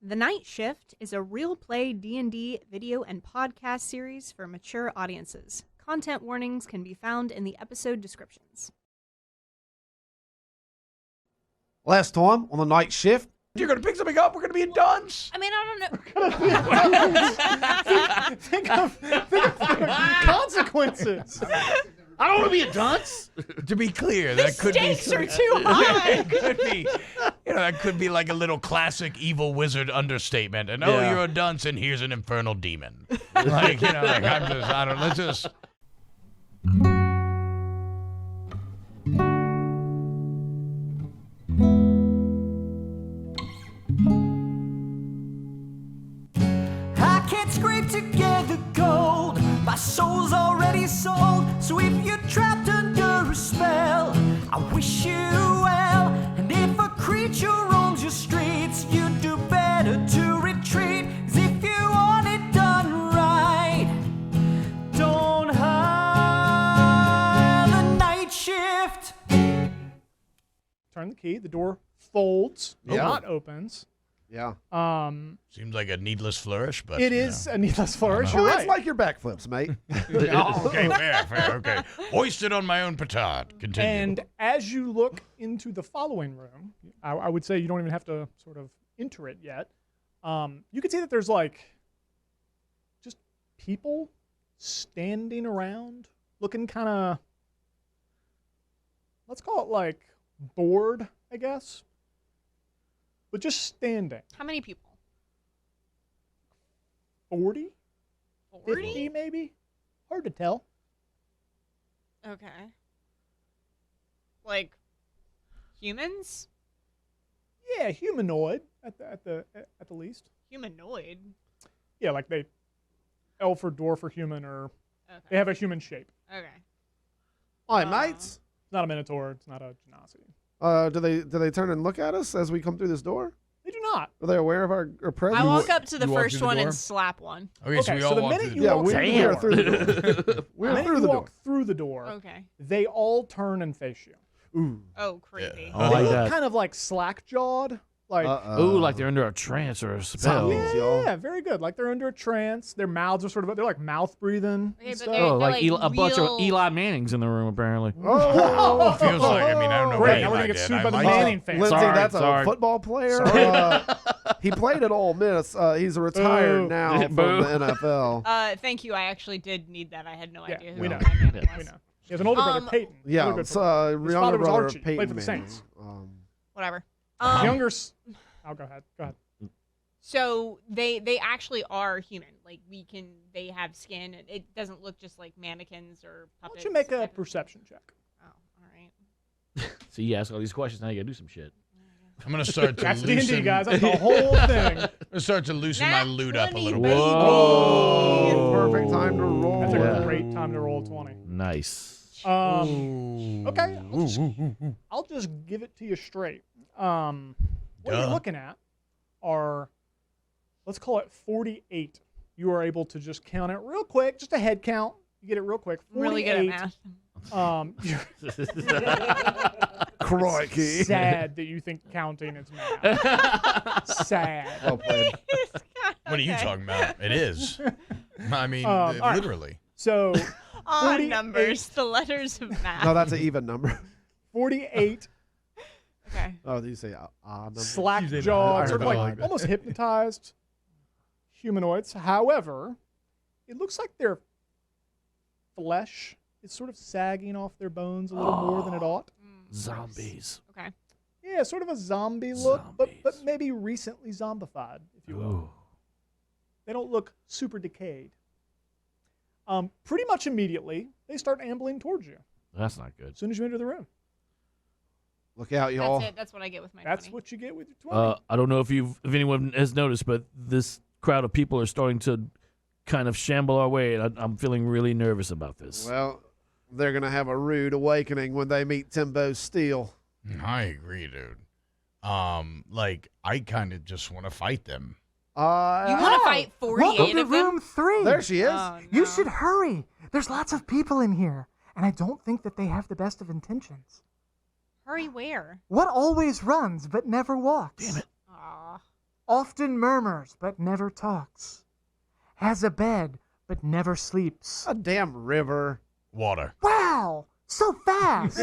The Night Shift is a real-play D&D video and podcast series for mature audiences. Content warnings can be found in the episode descriptions. Last time on The Night Shift, You're going to pick something up? We're going to be in dunce? I mean, I don't know. Think of the consequences. I don't want to be a dunce. To be clear, that could be... Stakes are too high. It could be, that could be like a little classic evil wizard understatement. And, oh, Yeah. you're a dunce, and here's an infernal demon. Like, let's just... I can't scrape together gold. My soul's already sold. So if you're trapped under a spell, I wish you well. And if a creature roams your streets, you do better to retreat. 'Cause if you want it done right, don't hide the night shift. Turn the key. The door folds, not opens. yeah. Seems like a needless flourish, but... It is a needless flourish. You're Well, right. it's like your backflips, mate. Oh, okay, fair, okay. Hoisted on my own petard. Continue. And as you look into the following room, I would say you don't even have to sort of enter it yet. You can see that there's like just people standing around, looking kind of, let's call it like bored, I guess, but just standing. How many people? 40? 40? 50 maybe? Hard to tell. Okay. Like, humans? Yeah, humanoid at the least. Humanoid? Yeah, like they elf or dwarf or human, or they Okay. have a human shape. Okay. All right, mates. It's not a minotaur. It's not a genocide. Do they turn and look at us as we come through this door? They do not. Are they aware of our presence? I walk up to the you walk first through the one door? and slap one. Okay, so Okay, we so all the walk minute through you the Yeah, walk we through the are door. through the door. We're The minute through you the door. walk through the door, Okay. they all turn and face you. Ooh. Oh, creepy. I They like look that. kind of like slack-jawed. Like, Ooh, like they're under a trance or a spell. Zombies, y'all. yeah, very good. Like they're under a trance. Their mouths are sort of, they're like mouth breathing. Okay, and but stuff. they're- Oh, like like a bunch of real- Eli Mannings in the room, apparently. Oh, Feels like, I mean, I don't know Great, what now we're Eli gonna get did. sued I by the liked it. Manning fans. Lindsey, Sorry, that's sorry. a football player. He played at Ole Miss. He's retired Boo. now from Boo. the NFL. Thank you. I actually did need that. I had no Yeah, idea we who know. that man We was. know. He has an older brother, Peyton. Yeah, Really good it's football. His younger father was brother Archie, Peyton played for the Manning. Saints. Whatever. Younger. Oh, go ahead. Go ahead. So they actually are human. Like they have skin. It doesn't look just like mannequins or Why puppets. don't you make a type of- perception check? Oh, all right. So you ask all these questions, now you gotta do some shit. I'm going to start to That's loosen... D&D, guys. That's the whole thing. I'm gonna start to loosen my Nat loot up a 20, little baby. bit. Whoa. Perfect time to roll. That's a Yeah. great time to roll 20. Nice. Okay, I'll just give it to you straight. What you're Duh. looking at are, let's call it 48. You are able to just count it real quick, just a head count. You get it real quick. 48. I'm really good at math. Crikey. Sad that you think counting is math. Sad. Well played. What are you talking about? It is. I mean, all right. literally. So On 48. numbers, the letters of math. No, that's an even number. 48 Okay. Oh, did you say number? slack I jawed, heard sort of that. like almost hypnotized humanoids. However, it looks like their flesh is sort of sagging off their bones a little more than it ought. Zombies. Okay. Yeah, sort of a zombie look, but Zombies. maybe recently zombified, if you will. Ooh. They don't look super decayed. Pretty much immediately, they start ambling towards you That's not good. as soon as you enter the room. Look out, y'all. That's it. That's what I get with my That's 20. what you get with your 20. I don't know if anyone has noticed, but this crowd of people are starting to kind of shamble our way, and I'm feeling really nervous about this. Well, they're going to have a rude awakening when they meet Timbo Steele. I agree, dude. Like, I kind of just want to fight them. You want to fight 48 Welcome to of them? room 3. There she is. Oh, You no. should hurry. There's lots of people in here, and I don't think that they have the best of intentions. Hurry where? What always runs but never walks? Damn it. Aw. often murmurs but never talks, has a bed but never sleeps. A damn river. Water. Wow, so fast!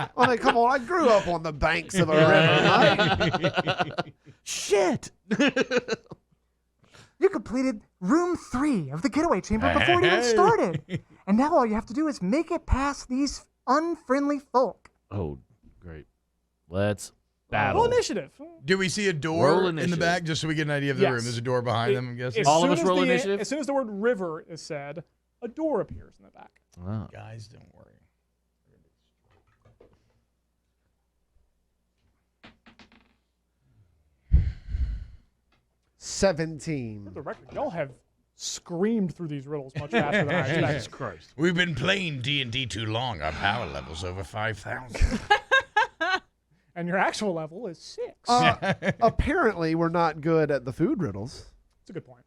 I mean, come on, I grew up on the banks of a river, mate. Shit. You completed room 3 of the getaway chamber before it even started. And now all you have to do is make it past these unfriendly folk. Oh, great. Let's battle. Roll initiative. Do we see a Roll door in the initiative. back just so we get an idea of the Yes. room? There's a door behind them, I'm guessing. All of soon us as roll the- initiative? As soon as the word river is said, a door appears in the back. Oh. Guys, don't worry. 17. For the record, y'all have screamed through these riddles much faster than I expected. Christ. We've been playing D&D too long. Our power level's over 5,000. And your actual level is 6. Apparently, we're not good at the food riddles. That's a good point.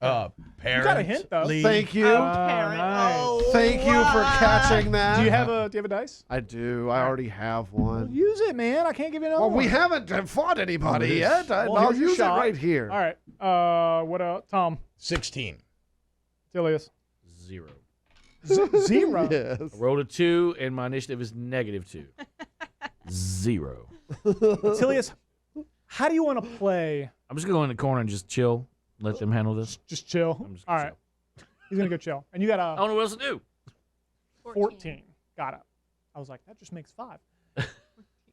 Parent. got a hint, though. Thank you. Nice. Thank you for catching that. Do you have a dice? I do. I already have Well, one. use it, man. I can't give you another Well, one. we haven't fought anybody yet. Well, I'll here's your use it shot. right here. All right. What else? Tom. 16. Tilius. 0. 0. Yes. I rolled a 2, and my initiative is -2. 0. Tilius, how do you want to play? I'm just going to go in the corner and just chill. Let them handle this. Just chill. I'm just All gonna right. He's going to go chill. And you got I a don't know what else to do. 14. Got it. I was like, that just makes 5.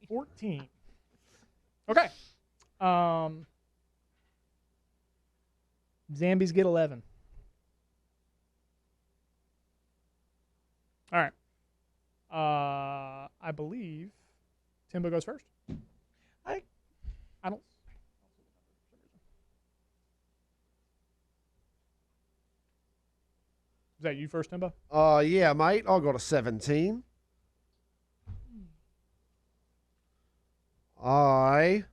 14. Okay. Zambies get 11. All right. I believe Timbo goes first. I don't. Is that you first, Timbo? Yeah, mate. I'll go to 17. I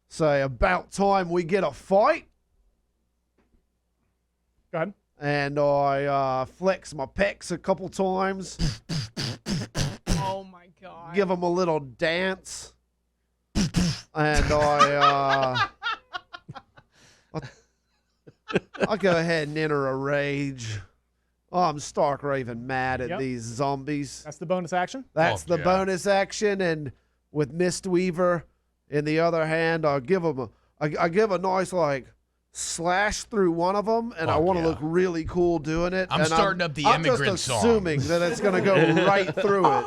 say about time we get a fight, Go ahead. and I flex my pecs a couple times, Oh my god. give them a little dance, and I'll go ahead and enter a rage. Oh, I'm stark raving mad at Yep. these zombies. That's the bonus action. That's Fuck the yeah. bonus action, and with Mistweaver in the other hand, I'll give them I give a nice like slash through one of them, and I Fuck want to yeah. look really cool doing it. I'm and starting up the I'm immigrant just song. assuming that it's going to go right through it.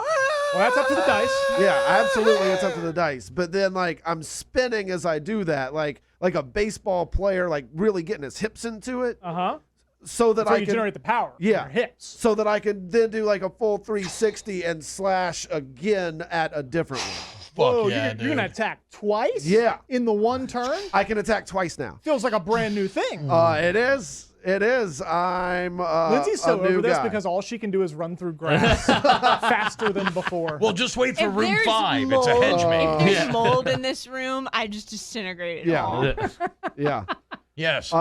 Well, that's up to the dice. Yeah, absolutely, it's up to the dice. But then like I'm spinning as I do that, like a baseball player, like really getting his hips into it, Uh-huh. so that So I you can generate the power. from Yeah. your hits. so that I can then do like a full 360 and slash again at a different one. Fuck Whoa, yeah, you're going to dude. attack twice? Yeah. In the one turn? I can attack twice now. Feels like a brand new thing. It is. It is. I'm Lindsay's so a new over this guy. because all she can do is run through grass faster than before. Well, just wait for If room there's 5. mold, It's a hedge mate. If there's mold in this room, I just disintegrate it all. Yeah. Yeah. Yes.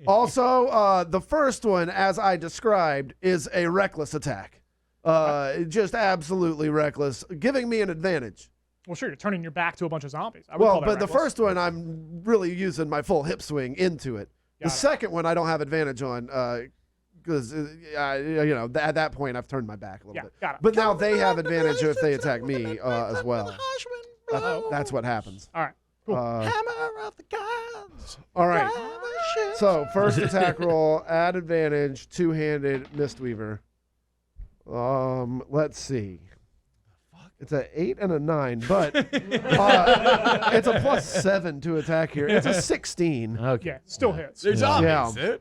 Also, the first one, as I described, is a reckless attack. Just absolutely reckless, giving me an advantage. Well, sure, you're turning your back to a bunch of zombies. I would Well, call that but the reckless. first one, I'm really using my full hip swing into it. The Got it. second one, I don't have advantage on because, at that point, I've turned my back a little Yeah, bit. got it. But now they have advantage if they attack me as well. That's what happens. All right. Cool. Hammer of the gods. All right. So first attack roll, add advantage, two-handed Mistweaver. Let's see. It's an 8 and a 9, but it's a +7 to attack here. It's a 16. Okay. Yeah, still hits. There's zombies, Yeah. dude.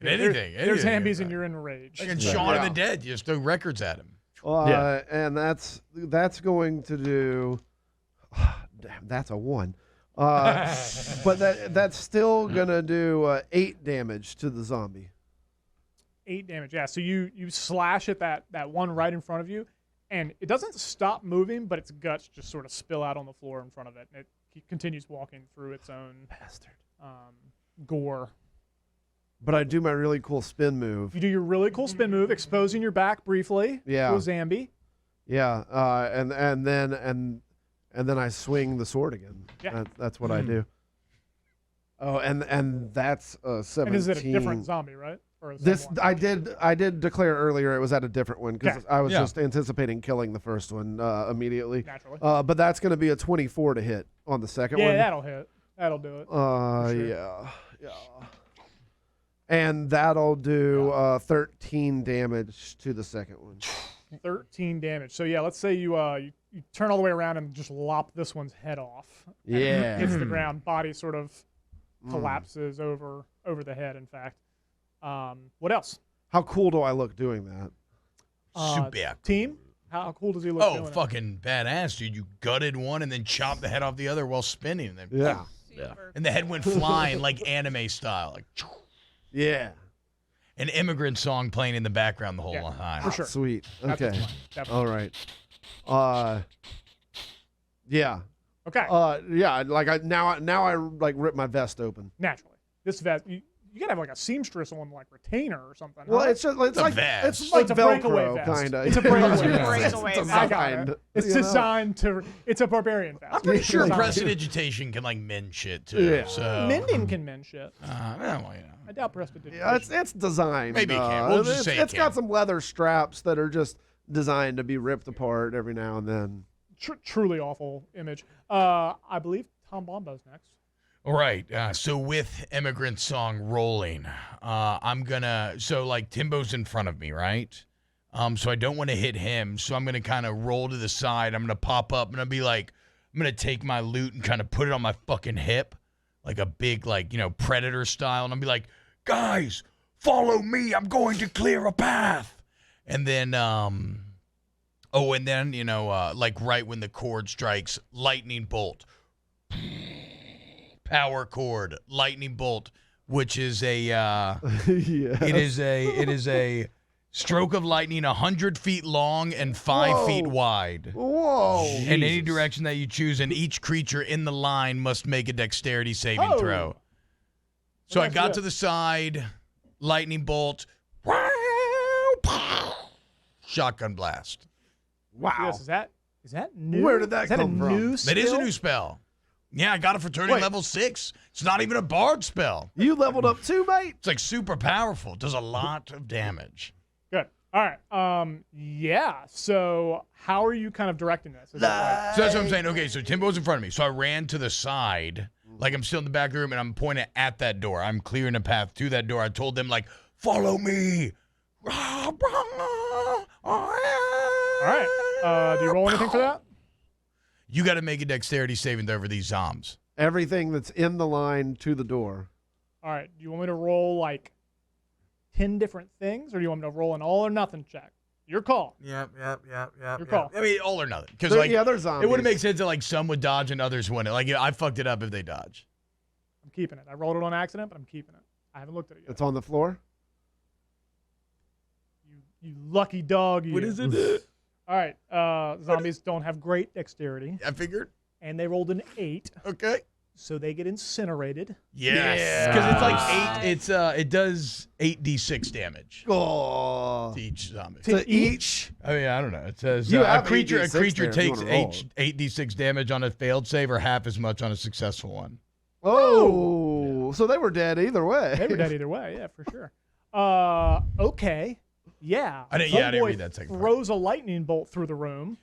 There's Anything. zombies and you're in rage. Like in Shaun of the Dead, you just throw records at him. Yeah. And that's going to do. Damn, that's a 1. But that's still gonna do 8 damage to the zombie. 8 damage. Yeah. So you slash at that one right in front of you, and it doesn't stop moving, but its guts just sort of spill out on the floor in front of it, and it continues walking through its own Bastard. gore. But I do my really cool spin move. You do your really cool spin move, exposing your back briefly Yeah. to a Zambi. Yeah, and then I swing the sword again. Yeah. That's what I do. Oh, and that's 17. And is it a different zombie, right? Or the same one? I did declare earlier it was at a different one because I was Yeah. just anticipating killing the first one immediately. Naturally. But that's going to be a 24 to hit on the second one. Yeah, that'll hit. That'll do it. sure. Yeah. And that'll do 13 damage to the second one. 13 damage. So yeah, let's say you turn all the way around and just lop this one's head off. And Yeah. hits the ground. Body sort of collapses over the head. In fact. What else? How cool do I look doing that? Super. Team. How cool does he look? Oh, doing it? fucking badass, dude! You gutted one and then chopped the head off the other while spinning. And then, Yeah. and the head went flying like anime style, like Yeah. an immigrant song playing in the background the whole Yeah, time. for sure. Sweet. That's Okay. what's fun. Definitely. All right. Yeah. Okay. Yeah. Like now I like rip my vest open. Naturally, this vest. You gotta have like a seamstress on like retainer or something. Well, huh? it's just it's a like vest. it's like It's a breakaway Velcro vest. kind of. It's a breakaway vest. It's I got it. designed. It's you know? designed to. It's a barbarian vest. I'm pretty sure Yeah. prestidigitation can like mend shit too. Yeah. So Mending can mend shit. well, I doubt prestidigitation. Yeah, it's designed. Maybe it can. We'll just say it it's got can. some leather straps that are just designed to be ripped apart every now and then. Truly awful image. I believe Tom Bombo's next. all right. So with immigrant song rolling, I'm gonna like Timbo's in front of me, right? So I don't want to hit him. So I'm gonna kind of roll to the side. I'm gonna pop up. I'm gonna take my loot and kind of put it on my fucking hip, like a big predator style, and I'll be like, guys, follow me. I'm going to clear a path. And then like right when the chord strikes, lightning bolt. Power chord, lightning bolt, which is a it is a stroke of lightning 100 feet long and 5 feet wide. Whoa. In any direction that you choose, and each creature in the line must make a dexterity saving throw. So I got to the side, lightning bolt, shotgun blast. Wow. Is that new? Where did that come a from? new That is a skill? new spell. Yeah, I got it for turning level 6. It's not even a bard spell. You leveled up too, mate? It's like super powerful. It does a lot of damage. Good. All right. Yeah. So how are you kind of directing this? Is it like- So that's what I'm saying. Okay, so Timbo's in front of me. So I ran to the side, like I'm still in the back room, and I'm pointing at that door. I'm clearing a path to that door. I told them, like, follow me. All right. Do you roll anything for that? You got to make a dexterity saving throw for these zombs. Everything that's in the line to the door. All right. Do you want me to roll like 10 different things, or do you want me to roll an all or nothing check? Your call. Yep. Your call. I mean, all or nothing. Because like, They're zombies. it wouldn't make sense that like some would dodge and others wouldn't. Like I fucked it up if they dodge. I'm keeping it. I rolled it on accident, but I'm keeping it. I haven't looked at it yet. It's on the floor? You lucky dog. You. What is it? All right. Zombies don't have great dexterity, I figured. and they rolled an 8, Okay. so they get incinerated. Yes. Because it's like 8. It's it does 8d6 damage Oh. to each zombie. To each? Oh yeah, I don't know. It says You a have creature 8d6 there if you takes wanna roll. 8d6 damage on a failed save, or half as much on a successful one. Oh. So they were dead either way. They were dead either way. Yeah, for sure. Okay. Yeah. I didn't Homeboy read that second part. throws a lightning bolt through the room,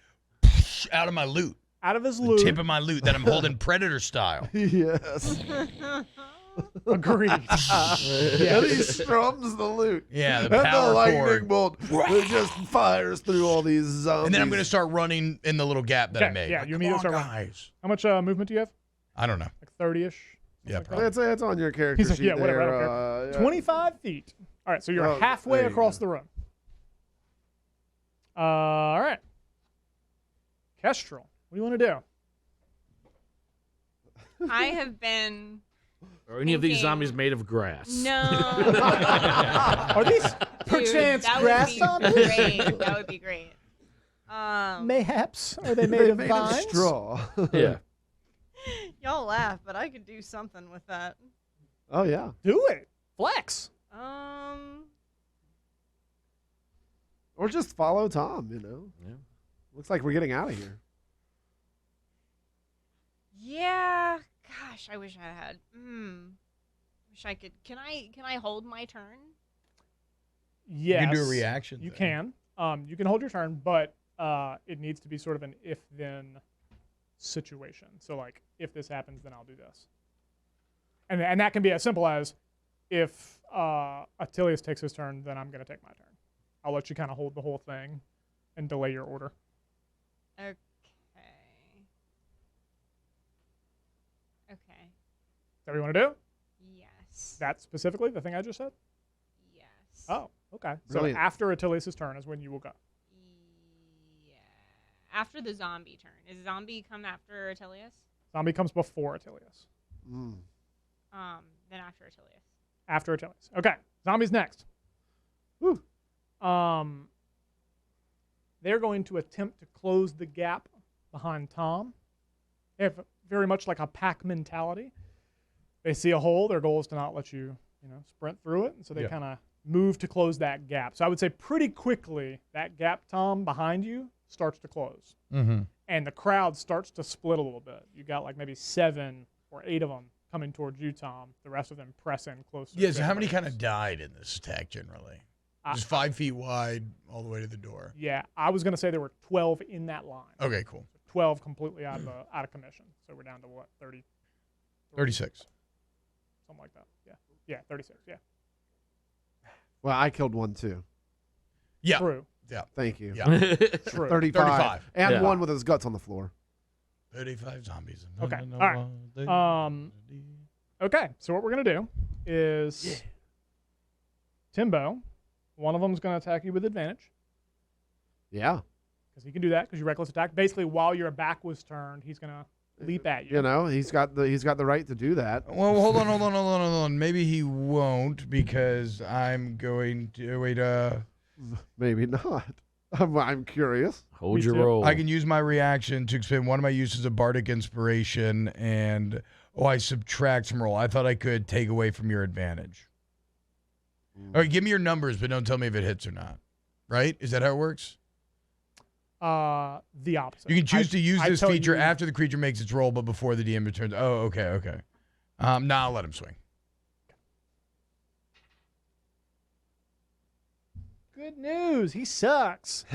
Out of my loot, out of his the loot. tip of my loot that I'm holding predator style. Yes. Agreed. And he strums the loot. Yeah, the And the power lightning cord. bolt it just fires through all these zombies. And then I'm gonna start running in the little gap that I Okay, made. yeah, Like, you come immediately on, start running. guys. How much movement do you have? I don't know. Like 30-ish? Yeah, Like that? probably. It's on your character He's like, sheet yeah, whatever. I there. don't care. Yeah. 25 feet. All right, so you're Oh, halfway there you across go. the room. All right. Kestrel, what do you want to do? I have been Are any of these Thinking- zombies made of grass? no. Are these Dude, perchance that grass would be zombies? great. That would be great. Mayhaps. Are they made They of made vines? of straw. Yeah. Y'all laugh, but I could do something with that. Oh yeah. Do it. Flex. Or just follow Tom, you know. Looks like we're getting out of here. Yeah. Gosh, I wish I had. Wish I could. Can I hold my turn? Yes. You can do a reaction. You thing. can. You can hold your turn, but it needs to be sort of an if-then situation. So, like, if this happens, then I'll do this. And that can be as simple as if Attilius takes his turn, then I'm going to take my turn. I'll let you kind of hold the whole thing and delay your order. Okay. Is that what you want to do? Yes. That specifically, the thing I just said? Yes. Oh, okay. Brilliant. So after Attilius' turn is when you will go. Yeah. After the zombie turn. Is zombie come after Attilius? Zombie comes before Attilius. Then after Attilius. After Attilius. Okay. Zombie's next. Woo. They're going to attempt to close the gap behind Tom. They have very much like a pack mentality. They see a hole. Their goal is to not let you, sprint through it. And so they kind of move to close that gap. So I would say pretty quickly that gap, Tom, behind you starts to close. Mm-hmm. And the crowd starts to split a little bit. You got like maybe 7 or 8 of them coming towards you, Tom. The rest of them press in closer. Yeah, so how many everybody kind else. of died in this attack generally? Just 5 feet wide all the way to the door. Yeah, I was going to say there were 12 in that line. Okay, cool. 12 completely out of commission. So we're down to what, 30? 36. Something like that. Yeah, 36. Yeah. Well, I killed one too. Yeah. True. Yeah. Thank you. Yeah. True. 35. 35. And Yeah. one with his guts on the floor. 35 zombies. Okay, all right. Okay, so what we're going to do is Timbo, one of them is going to attack you with advantage Yeah. because he can do that because you reckless attack. Basically, while your back was turned, he's going to leap at you. You know, he's got the right to do that. Well, hold on. Maybe he won't because I'm going to wait. Maybe not. I'm curious. Hold Me your too. roll. I can use my reaction to expend one of my uses of bardic inspiration, and I subtract some roll. I thought I could take away from your advantage. All right, give me your numbers, but don't tell me if it hits or not. Right? Is that how it works? The opposite. You can choose to use I this tell feature you- after the creature makes its roll, but before the DM returns. Oh, okay. Nah, I'll let him swing. Good news. He sucks.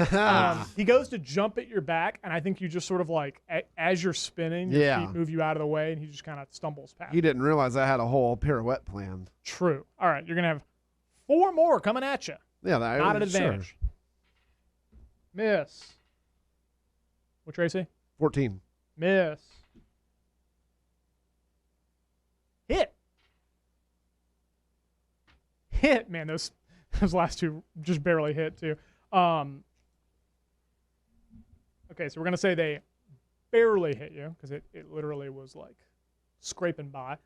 He goes to jump at your back, and I think you just sort of like, as you're spinning, your Yeah. feet move you out of the way, and he just kind of stumbles past. He didn't realize I had a whole pirouette planned. True. All right, you're going to have 4 more coming at you. Yeah, Not an sure. advantage. Miss. What, Tracy? 14. Miss. Hit. Hit. Man, those last 2 just barely hit, too. Okay, so we're going to say they barely hit you because it literally was like scraping by.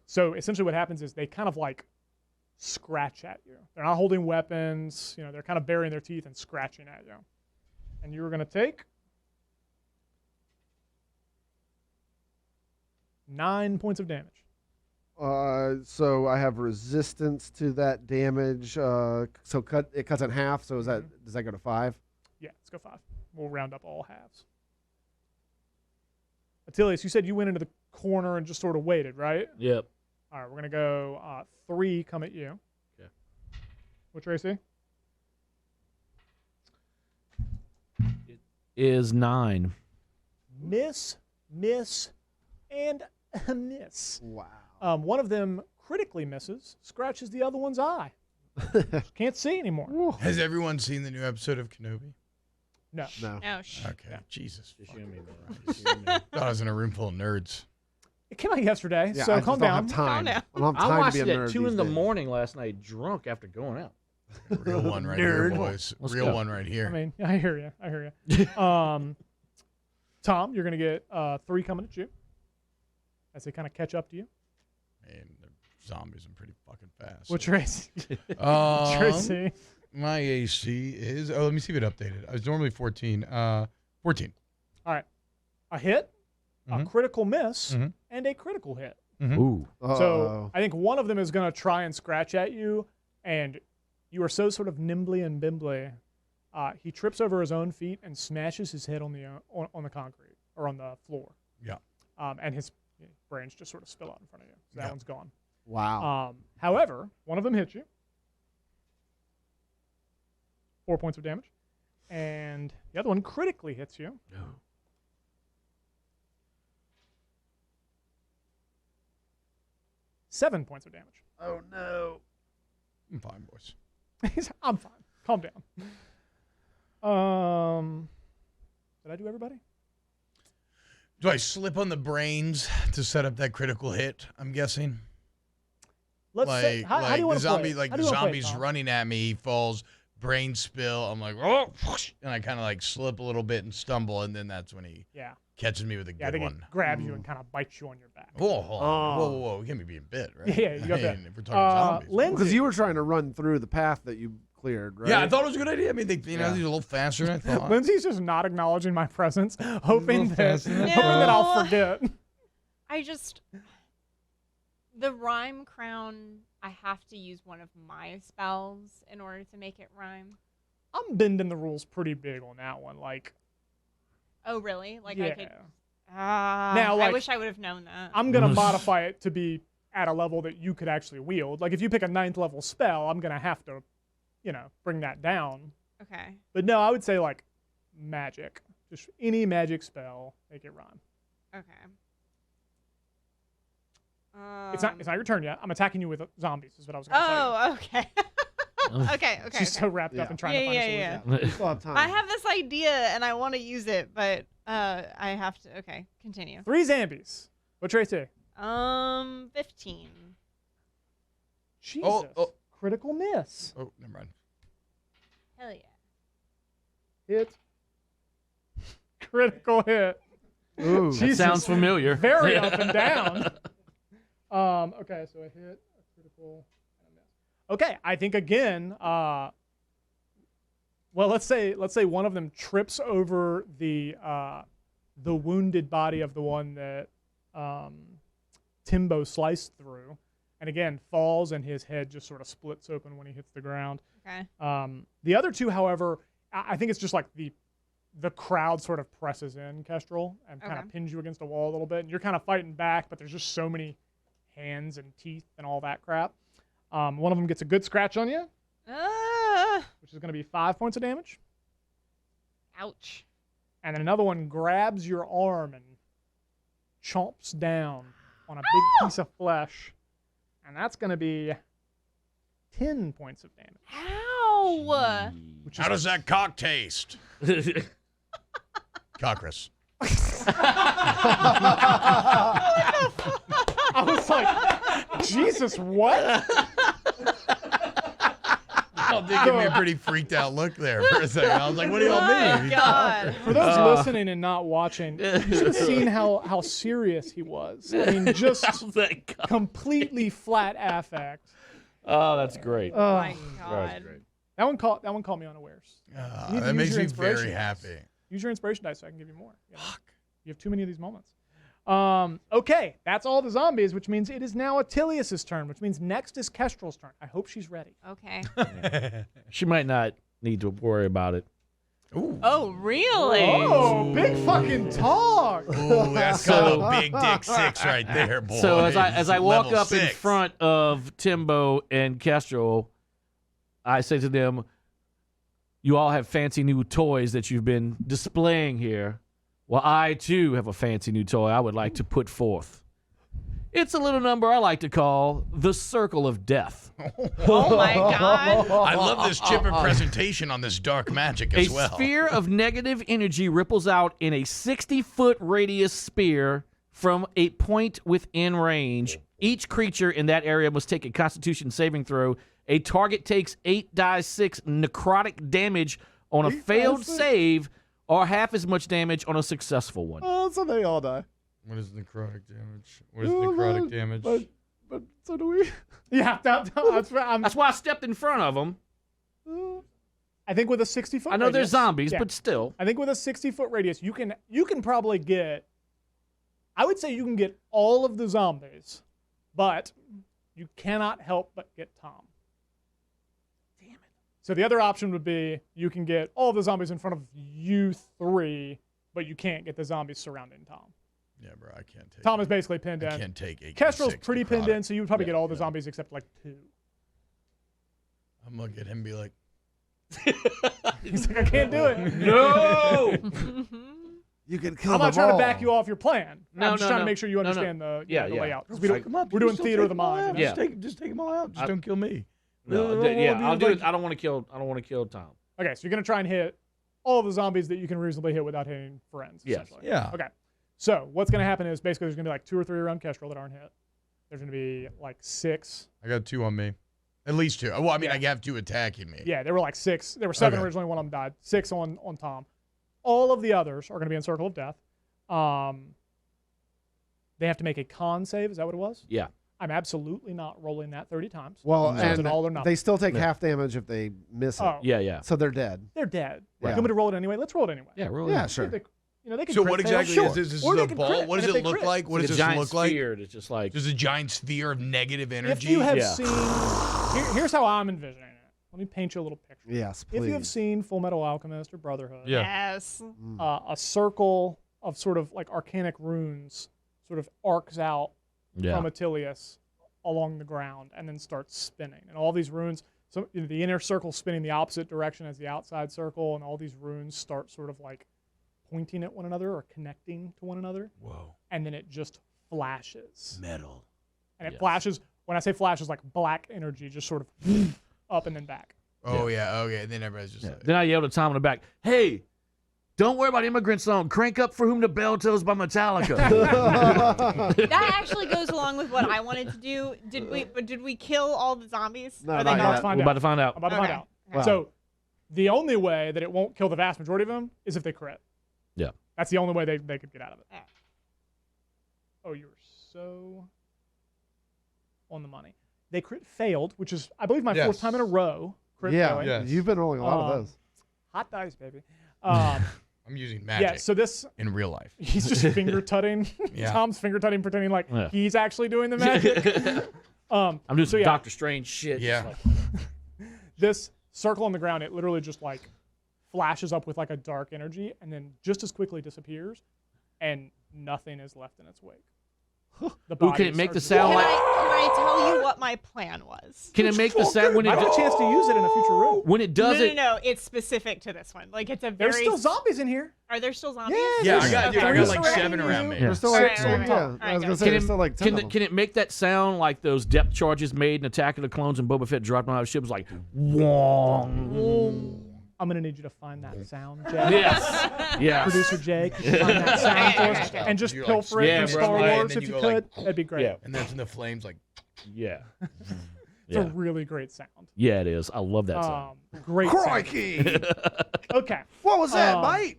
So essentially what happens is they kind of like scratch at you. They're not holding weapons. They're kind of burying their teeth and scratching at you. And you were going to take 9 points of damage. So I have resistance to that damage. So it cuts in half. So does that go to 5? Yeah, let's go 5. We'll round up all halves. Attilius, you said you went into the corner and just sort of waited, right? Yep. All right, we're going to go 3 come at you. Okay. What, Tracy? Is 9. Miss, and a miss. Wow. One of them critically misses, scratches the other one's eye. Can't see anymore. Has everyone seen the new episode of Kenobi? No. No. Oh, Okay. Jesus. Just you and me, bro. Christ. Just you and me. Thought I was in a room full of nerds. It came out yesterday, Yeah, so I just calm don't down. have time. Calm down. I don't have I time to watched be a it nerd at 2 these in the days. morning last night, drunk after going out. Real one right here, Nerd. boys. Let's Real go. one right here. I mean, I hear you. Tom, you're going to get 3 coming at you as they kind of catch up to you. Man, the zombies are pretty fucking fast. What, Tracy? Tracy? My AC is... Oh, let me see if it updated. I was normally 14. 14. All right. A hit, a Mhm. critical miss, Mhm. and a critical hit. Ooh. So I think one of them is going to try and scratch at you, and you are so sort of nimbly and bimbly He trips over his own feet and smashes his head on the concrete or on the floor. Yeah. And his brains just sort of spill out in front of you. So that one's gone. Wow. However, one of them hits you. 4 points of damage. And the other one critically hits you. No. 7 points of damage. Oh no. I'm fine, boys. I'm fine. Calm down. Did I do everybody? Do I slip on the brains to set up that critical hit? I'm guessing. Let's say, how do you the want to zombie, play it? like How the do you wanna play it, zombie's Tom? running at me, he falls, brain spill. I'm like, oh, and I kind of like slip a little bit and stumble, and then that's when he Yeah. catches me with a Yeah, I good think one. it grabs you and kind of bites you on your back. Whoa, hold on. Whoa. You can't be being bit, right? Yeah, you got I that. mean, if we're talking zombies. Lindsey, Because you were trying to run through the path that you cleared, right? Yeah, I thought it was a good idea. I mean, they, these are a little faster than I thought. Lindsey's just not acknowledging my presence, hoping that I'll forget. I just the rhyme crown. I have to use one of my spells in order to make it rhyme. I'm bending the rules pretty big on that one. Like, Oh, really? Like yeah. I could. Now, I like, wish I would have known that. I'm gonna modify it to be at a level that you could actually wield. Like, if you pick a 9th level spell, I'm gonna have to, bring that down. Okay. But no, I would say like magic. Just any magic spell, make it rhyme. Okay. It's not your turn yet. I'm attacking you with zombies. Is what I was gonna tell you. Oh, okay. okay. She's so wrapped up in trying to find a solution. You still have time. I have this idea and I want to use it, but I have to. Okay, continue. 3 zombies. What trait say? 15. Jesus. Critical miss. Oh, never mind. Hell yeah. Hit. Critical hit. Ooh. That Jesus. sounds familiar. Very up and down. Okay, so a hit, a critical, and a miss. Okay, I think again. Well, let's say one of them trips over the wounded body of the one that Timbo sliced through, and again falls, and his head just sort of splits open when he hits the ground. Okay. The other two, however, I think it's just like the crowd sort of presses in, Kestrel, and kind of pins you against a wall a little bit, and you're kind of fighting back, but there's just so many hands and teeth and all that crap. One of them gets a good scratch on you, which is going to be 5 points of damage. Ouch. And then another one grabs your arm and chomps down on a big piece of flesh, and that's going to be 10 points of damage. Ow! Which is How does that cock taste? Cockris. I was like, Jesus, what? Oh, they gave me a pretty freaked out look there for a second. I was like, what do y'all mean? God. For those listening and not watching, you should have seen how serious he was. I mean, just That guy. completely flat affect. Oh, that's great. Oh my That's God. great. That one caught me unawares. You need to That use makes your me inspiration very dice. happy. Use your inspiration dice so I can give you more. Fuck. You have too many of these moments. Okay, that's all the zombies, which means it is now Attilius's turn, which means next is Kestrel's turn. I hope she's ready. Okay. She might not need to worry about it. Ooh. Oh, really? Oh, big fucking talk. Ooh, that's called a big dick 6 right there, boy. So as I walk Level up in 6. front of Timbo and Kestrel, I say to them, "You all have fancy new toys that you've been displaying here. Well, I too have a fancy new toy I would like to put forth. It's a little number I like to call the Circle of Death. Oh my God. I love this chipper presentation on this dark magic as A well. sphere of negative energy ripples out in a 60-foot radius spear from a point within range. Each creature in that area must take a Constitution saving throw. A target takes 8d6 necrotic damage on a failed save, or half as much damage on a successful one." Oh, so they all die. What is necrotic damage? What is necrotic damage? But so do we. Yeah, that's That's why I stepped in front of them. I think with a 60-foot I know radius, they're zombies, yeah. but still. I think with a 60-foot radius, you can probably get, I would say you can get all of the zombies, but you cannot help but get Tom. Damn it. So the other option would be you can get all of the zombies in front of you three, but you can't get the zombies surrounding Tom. Yeah, bro, I can't take Tom is basically pinned in. I can't take 8. Kestrel's pretty pinned in, so you would probably get all the yeah. zombies except like 2. I'm going to look at him and be like, He's like, I can't do it. No. You can kill I'm them not trying to all. back you off your plan. No, I'm just no, trying no. to make sure you No, no. understand the, Yeah, the yeah. layout. 'Cause fuck 'em up. we're You doing still theater of take the 'em all mind. out. Yeah. Just take them all out. Just don't kill me. No, I'll do it. I don't want to kill. I don't want to kill Tom. Okay, so you're gonna try and hit all of the zombies that you can reasonably hit without hitting friends. Yes. Essentially. Yeah. Okay. So what's gonna happen is basically there's gonna be like 2 or 3 around Kestrel that aren't hit. There's gonna be like 6. I got 2 on me. At least 2. Well, I mean, I have 2 attacking me. Yeah, there were like 6. There were 7 Okay. originally. One of them died. 6 on Tom. All of the others are gonna be in Circle of Death. They have to make a con save. Is that what it was? Yeah. I'm absolutely not rolling that 30 times. Well, So it's and an all or nothing. they still take Yeah. half damage if they miss it. Oh, Yeah. So they're dead. they're dead. Right. You want me to roll it anyway? Let's roll it anyway. Yeah. Roll Yeah, it. sure. They can So crit what fail, exactly sure. is this? This Or is they a can ball? crit, What and does if it they look crit- like? What It's does a this giant look like? sphere. It's just like Just a giant sphere of negative energy? If you have Yeah. seen, here's how I'm envisioning it. Let me paint you a little picture. Yes, please. If you have seen Full Metal Alchemist or Brotherhood, Yeah. Yes. a circle of sort of like arcanic runes sort of arcs out from Attilius along the ground and then starts spinning. And all these runes, so the inner circle spinning the opposite direction as the outside circle, and all these runes start sort of like pointing at one another or connecting to one another. Whoa. And then it just flashes. Metal. And it Yes. flashes, when I say flashes, like black energy just sort of up and then back. Oh, yeah. Okay. And then everybody's just Yeah. like, Then I yelled at Tom in the back, "Hey, don't worry about Immigrant Song. Crank up For Whom the Bell Tolls by Metallica." That actually goes along with what I wanted to do. Did we kill all the zombies? No, Are they not About yet. to find We're out. about to find out. About to find Okay. out. Wow. So the only way that it won't kill the vast majority of them is if they crit. Yeah. That's the only way they could get out of it. Yeah. Oh, you're so on the money. They crit failed, which is, I believe, my 4th time in a row. Crit Yeah, failing. Yes. you've been rolling a lot of those. Hot dice, baby. I'm using magic Yeah, so this, in real life. he's just finger tutting. Yeah. Tom's finger tutting, pretending like Yeah. he's actually doing the magic. I'm doing So some yeah. Doctor Strange shit. Yeah. Just like- This circle on the ground, it literally just like flashes up with like a dark energy and then just as quickly disappears, and nothing is left in its wake. The Ooh, can it bodies make are the just- sound Can like? I tell you what my plan was? Can it make the sound when it I have a chance to use it in a future room. when it does it? No. It's specific to this one. Like it's a very. There's still zombies in here. Are there still zombies? Yeah, I got, dude, I Okay. got like 7 around me. Yeah. There's still All like, right, all right, yeah, all right. I was All gonna right, say Can there's it, still like 10 of them. can it make that sound like those depth charges made in Attack of the Clones and Boba Fett dropped on our ship? Was like, wong. I'm gonna need you to find that sound, Jay. Yes. Yes. Producer Jay, could you find that sound for us Okay. and just You're like pilfer it Yeah, from bro, Star like- Wars and then if you you go could? like- That'd be great. Yeah. And then it's in the flames like, Yeah. It's Yeah. a really great sound. Yeah, it is. I love that sound. Great sound. Crikey! Okay. What was that, Um, mate?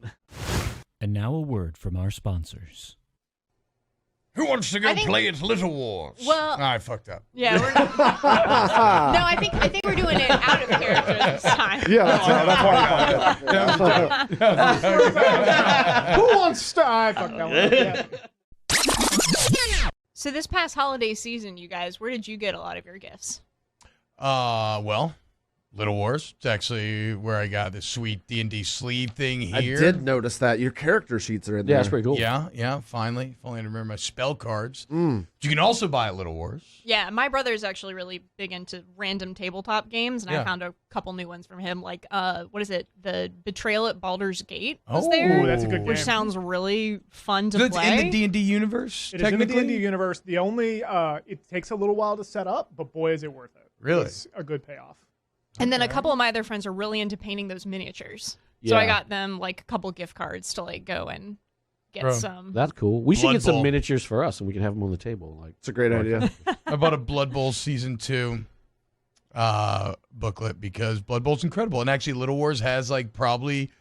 And now a word from our sponsors. who wants to go I think- play its Little Wars? Well- I fucked up. Yeah. We're not, no, I think we're doing it out of character this time. Yeah, that's why. Who wants to? I fucked that one. Yeah. So this past holiday season, you guys, where did you get a lot of your gifts? Well, Little Wars. It's actually where I got this sweet D&D sleeve thing I here. did notice that your character sheets are in there. Yeah, that's pretty cool. Yeah, finally. If only I remember my spell cards. Mm. You can also buy at Little Wars. Yeah, my brother's actually really big into random tabletop games, and Yeah. I found a couple new ones from him. Like, what is it? The Betrayal at Baldur's Gate was Oh, there, Ooh, that's a good which game. sounds really fun to So it's play. in the D&D universe, It is in the technically? D&D universe. The only it takes a little while to set up, but boy, is it worth it. Really? It's a good payoff. And then a couple of my other friends are really into painting those miniatures. So I Yeah. got them like a couple gift cards to like go and get Bro. some. That's cool. We should Blood get some Bowl. miniatures for us, and we can have them on the table. Like, It's a great idea. I bought a Blood Bowl Season 2 booklet because Blood Bowl's incredible. And actually, Little Wars has like probably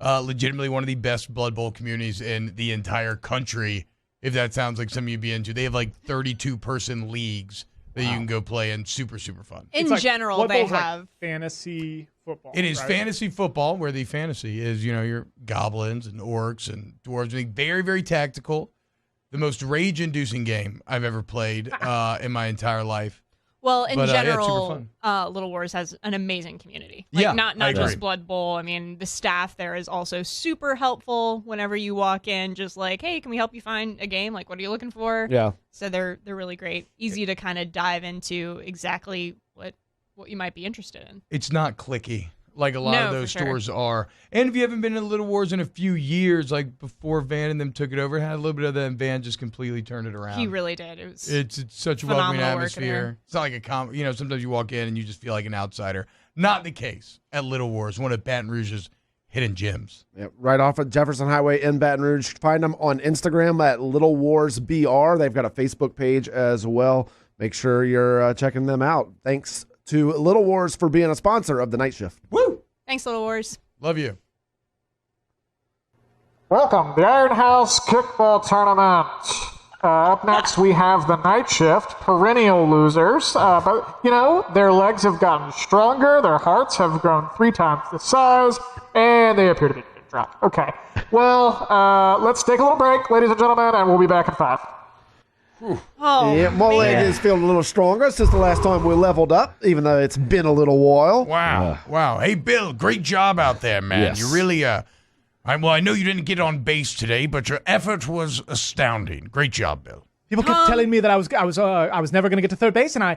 legitimately one of the best Blood Bowl communities in the entire country, if that sounds like something you'd be into. They have like 32-person leagues that you can go play in. Super, super fun. In It's like- general, Blood they Bowl's like have. fantasy football. It is right? fantasy football, where the fantasy is, your goblins and orcs and dwarves. Very, very tactical. The most rage-inducing game I've ever played in my entire life. Well, in But, yeah, it's super general, fun. Little Wars has an amazing community. Like, Yeah, not I just agree. Blood Bowl. I mean, the staff there is also super helpful whenever you walk in. Just like, hey, can we help you find a game? Like, what are you looking for? Yeah. So they're really great. Easy to kind of dive into exactly what you might be interested in. It's not clicky like a lot No, of those for sure. stores are. And if you haven't been to Little Wars in a few years, like before Van and them took it over, it had a little bit of that, and Van just completely turned it around. He really did. It was It's such a welcoming phenomenal work in there. atmosphere. It's not like a sometimes you walk in and you just feel like an outsider. Not the case at Little Wars, one of Baton Rouge's hidden gems. Yep, right off of Jefferson Highway in Baton Rouge. Find them on Instagram at Little Wars BR. They've got a Facebook page as well. Make sure you're checking them out. Thanks to Little Wars for being a sponsor of the Night Shift. Woo! Thanks, Little Wars. Love you. Welcome, the Iron House Kickball Tournament. Up next, we have the Night Shift, perennial losers. But, their legs have gotten stronger, their hearts have grown 3 times the size, and they appear to be getting drunk. Okay, well, let's take a little break, ladies and gentlemen, and we'll be back in 5. Oh, Yeah, my leg is feeling a little stronger since the last time we leveled up, even though it's been a little while. Wow. Hey, Bill, great job out there, man. Yes. You really, I know you didn't get on base today, but your effort was astounding. Great job, Bill. People kept telling me that I was never going to get to third base, and I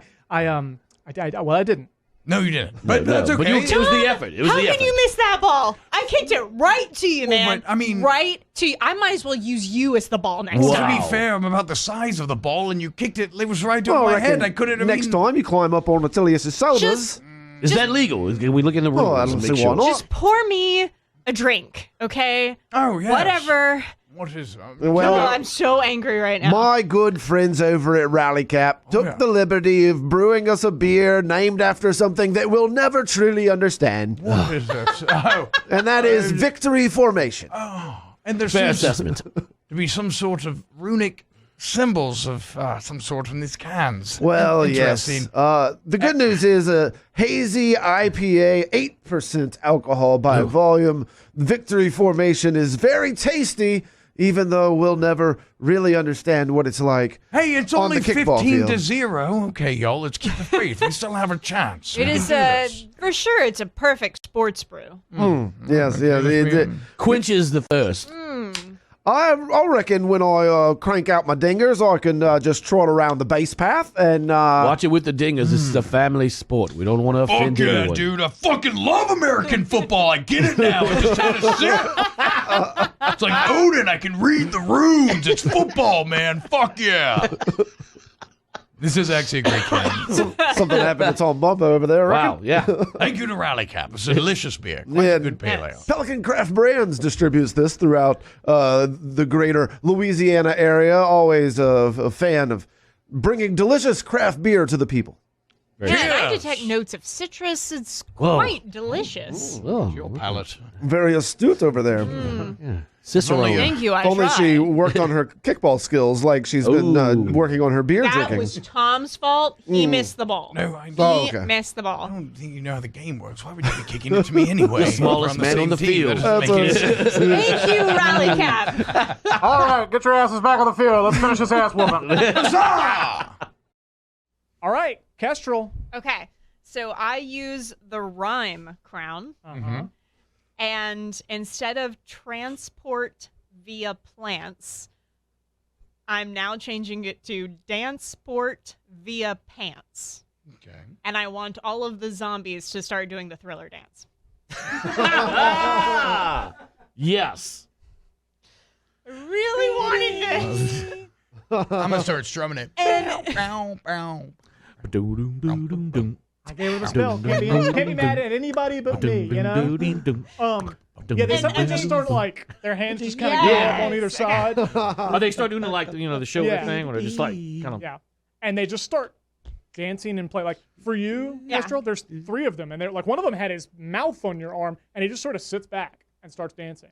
didn't. No, you didn't. But that's okay. But it was the effort. It was How the can effort. you miss that ball? I kicked it right to you, man. but, I mean- right to you. I might as well use you as the ball next Well, time. to be fair, I'm about the size of the ball, and you kicked it. It was right Well, over I my head. reckon I couldn't. next time you climb up on Attilius' shoulders. Just- Is that legal? Can we look in the rules? Oh, I don't and see make why sure? not. Just pour me a drink, okay? Oh, yes. Whatever. What is? Well, Oh, I'm so angry right now. my good friends over at Rally Cap took yeah. the liberty of brewing us a beer named after something that we'll never truly understand, What is this? Oh, and that is Victory Formation. and there Fair seems assessment. to be some sort of runic symbols of some sort in these cans. Well, yes. Interesting. The good news is a hazy IPA, 8% alcohol by volume. Victory Formation is very tasty, even though we'll never really understand what it's like. Hey, it's on only the kickball 15 to field. 0. Okay, y'all, let's keep the faith. We still have a chance. It We is, can do this. for sure, it's a perfect sports brew. Yes, yes. Quenches the thirst. I reckon when I crank out my dingers, I can just trot around the base path and Watch it with the dingers. This is a family sport. We don't want to Fuck offend yeah, anyone. dude. I fucking love American football. I get it now. I just had to sip. It's like Odin. I can read the runes. It's football, man. Fuck yeah. This is actually a great can. something happened to Tom Bumbo over there. I reckon. Wow, yeah. Thank you to Rally Cap. It's a delicious beer. Quite Yeah. a good pale ale. Pelican Craft Brands distributes this throughout the greater Louisiana area. Always a fan of bringing delicious craft beer to the people. Yeah, and I Cheers. detect notes of citrus. It's Whoa. quite delicious. Oh, Your palate. Very astute over there. Cicero. Only- Thank you, I Only tried. she worked on her kickball skills like she's been Ooh. working on her beer That drinking. was Tom's fault. He missed the ball. No, I Oh, He okay. missed the I ball. don't think you know how the game works. Why would you be kicking it to me anyway? The smallest We're man on same the team. field. That doesn't make any That's sense. Thank you, Rally Cap. All right, get your asses back on the field. Let's finish this ass whooping. Huzzah! All right, Kestrel. Okay, so I use the rhyme crown, and instead of transport via plants, I'm now changing it to danceport via pants. Okay. And I want all of the zombies to start doing the Thriller dance. Yes. I really wanted this. I'm going to start strumming it. Bow, bow. Doo-doo-doo-doo-doo. I gave her the spell. Can't be mad at anybody but me, you know? Yeah, they sometimes just start like, their hands just kind of go up on either side. Oh, they start doing like the shoulder Yeah. thing, or they're just like kind of. Yeah. And they just start dancing and play. Like, for you, Yeah. Kestrel, there's 3 of them. And they're like, one of them had his mouth on your arm, and he just sort of sits back and starts dancing.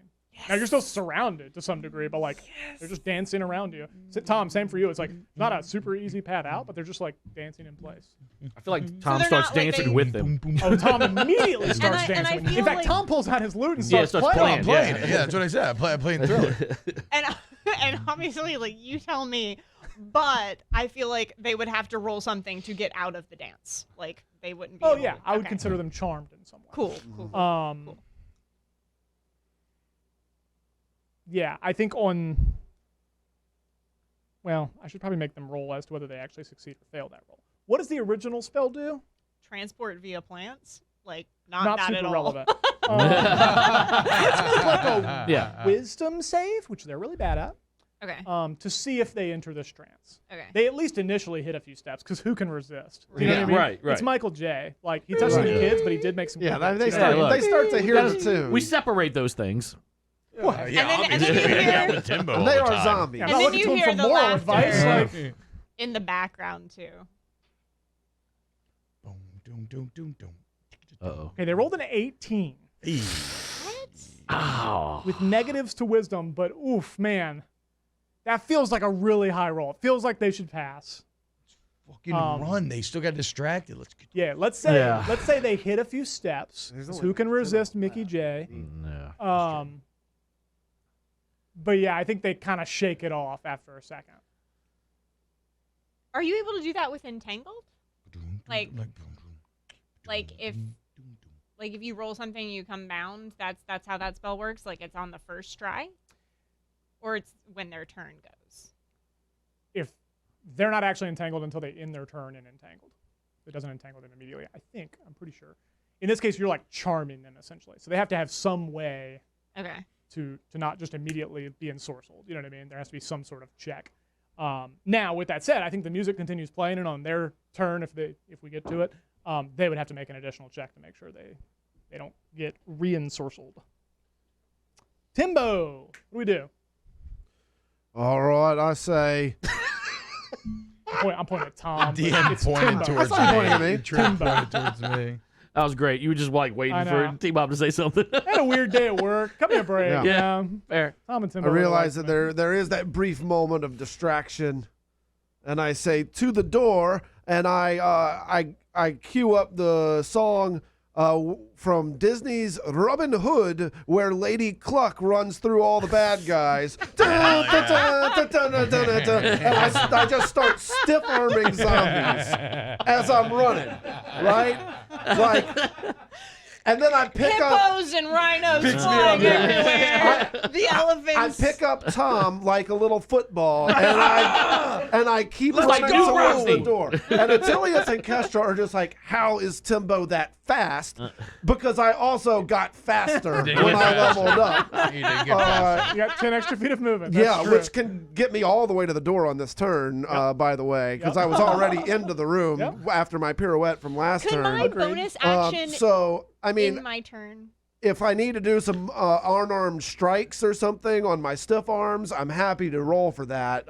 Now, you're still surrounded to some degree, but, like, they're just dancing around you. Tom, same for you. It's, like, not a super easy path out, but they're just, like, dancing in place. I feel like Tom they're starts not, like, dancing they- with them. Oh, Tom immediately starts I dancing. feel In fact, like- Tom pulls out his lute and Yeah, starts starts playing. playing. Yeah, that's what I said. I'm playing Thriller. And obviously, like, you tell me but I feel like they would have to roll something to get out of the dance. Like they wouldn't be. Oh able yeah, to, I would okay. consider them charmed in some way. Cool. Cool. Yeah, I think on. Well, I should probably make them roll as to whether they actually succeed or fail that roll. What does the original spell do? Transport via plants. Like not that super at all. relevant. Let's make like a wisdom save, which they're really bad at. Okay. To see if they enter this trance. Okay. They at least initially hit a few steps, because who can resist? You know what I mean? Right. It's Michael J. Like, he touched the kids, but he did make some. Yeah, comments, they you know? start, look. they start to hear the tune. We separate those things. And then you hear with Timbo and all they the are time. zombies. Yeah, I'm And not then looking you to him hear for the moral laughter. advice. Like, in the background too. Boom, doom, doom, doom, doom. Uh-oh. okay, they rolled an 18 Oh. with negatives to wisdom, but oof, man, that feels like a really high roll. It feels like they should pass. Fucking run. They still got distracted. Let's get Yeah, let's say they hit a few steps. There's 'Cause only who can 10 resist on Mickey that. J? No. But yeah, I think they kind of shake it off after a second. Are you able to do that with entangled? Like if you roll something and you come bound, that's how that spell works. Like it's on the first try, or it's when their turn goes. If they're not actually entangled until they end their turn and entangled, it doesn't entangle them immediately. I'm pretty sure. In this case, you're like charming them essentially, so they have to have some way Okay. to not just immediately be ensorcelled. You know what I mean? There has to be some sort of check. Now, with that said, I think the music continues playing, and on their turn, if we get to it, they would have to make an additional check to make sure they don't get re-ensorcelled. Timbo, what do we do? All right, I say. I'm pointing at Tom. but DM it's pointed Timbo. towards That's not pointing at me. me. Trent pointed towards me. That was great. You were just like waiting I for know. T-Bob to say something. I had a weird day at work. Cut me a break. Yeah. Yeah. Fair. Tom and I Timbo. realize that there is that brief moment of distraction, and I say to the door, and I cue up the song from Disney's Robin Hood, where Lady Cluck runs through all the bad guys. And I just start stiff arming zombies as I'm running, right? Like, and then I pick up. Hippos and rhinos flying everywhere. The elephants. I pick up Tom like a little football, and I keep running go, towards the Rusty. door. And Attilius and Kestra are just like, "How is Timbo that fast?" Because I also got faster Didn't when get I faster. leveled up. You didn't get past You got 10 extra feet of movement. That's Yeah, true. which can get me all the way to the door on this turn, by the way, because I was already into the room after my pirouette from last Could turn. my bonus action So, I mean, in my turn? if I need to do some unarmed strikes or something on my stiff arms, I'm happy to roll for that.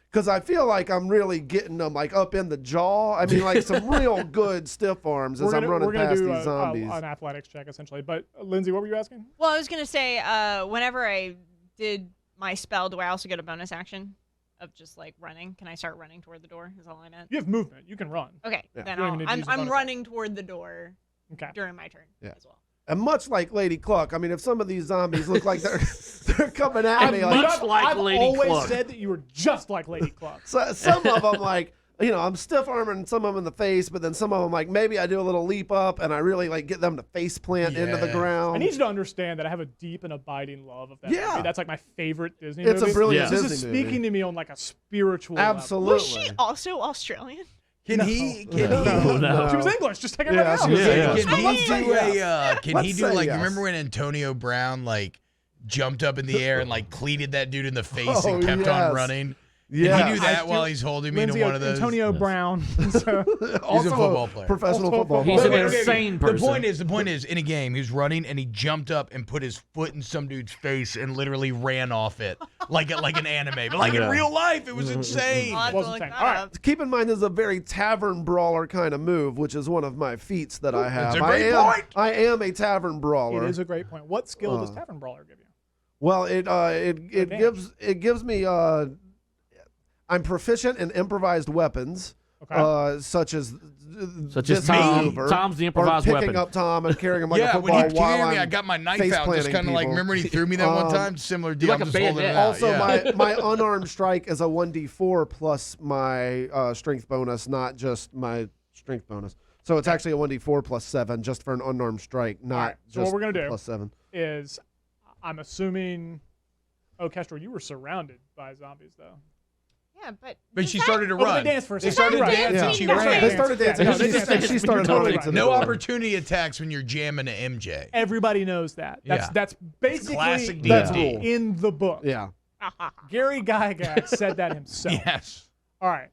Because I feel like I'm really getting them like up in the jaw. I mean, like some real good stiff arms as I'm running past these zombies. An athletics check, essentially. But, Lindsay, what were you asking? Well, I was gonna say, whenever I did my spell, do I also get a bonus action of just like running? Can I start running toward the door? Is all I meant. You have movement. You can run. Okay, Yeah. then You don't even need to use a I'm bonus running toward the door Okay. during my turn as well. And much like Lady Cluck, I mean, if some of these zombies look like they're coming at me, like, much like I've Lady always Cluck. said that you were just like Lady Cluck. so, some of them like, I'm stiff arming some of them in the face, but then some of them like maybe I do a little leap up and I really like get them to face plant into the Yeah. ground. I need you to understand that I have a deep and abiding love of that Yeah. movie. That's like my favorite Disney It's movie. a brilliant This Disney is movie. speaking to me on like a spiritual level. Absolutely. Was she also Australian? Can he? Can he? She was English, just like everybody Yeah, else. she was Yeah, English. Can he Let's say do yes. can Let's he do say like? yes. Remember when Antonio Brown like jumped up in the air and like cleated that dude in the face and kept yes. on running? Yeah. Can he do that I while do- he's holding me Lindsay, to one of those? Antonio Brown. So, Also football player. Professional Also a football He's player. an insane person. The point is, in a game, he was running and he jumped up and put his foot in some dude's face and literally ran off it like an anime, but like in real life, it was insane. I'll have to Wasn't look saying. that All right. up. Keep in mind, this is a very tavern brawler kind of move, which is one of my feats that I have. That's a great point. I am a tavern brawler. it is a great point. What skill does Tavern Brawler give you? Well, it Advantage. gives me I'm proficient in improvised weapons, such as Tom. maneuver, Tom's the or improvised picking weapon. up Tom and carrying him like a Yeah, football when you while carry me, I'm I got my knife face out, just planting kind of like, people. remember when he threw me that one time? Similar deal. like I'm a just holding it bayonet. out. Also, yeah. my unarmed strike is a 1d4 plus my strength bonus, not just my strength bonus. So it's actually a 1d4 plus 7 just for an unarmed strike, not right, so just what we're gonna do plus 7. is, I'm assuming. Oh, Kestrel, you were surrounded by zombies, though. Yeah, but She started to Oh, run. they danced for a They second. started Right. dancing. Yeah. She That's ran. right. They started dancing. Yeah, and they she, danced. and she started Totally. running to the No door. opportunity attacks when you're jamming an MJ. Everybody knows that. Yeah. That's basically Classic That's D&D. rule. in the book. Yeah. Gary Gygax said that himself. Yes. All right.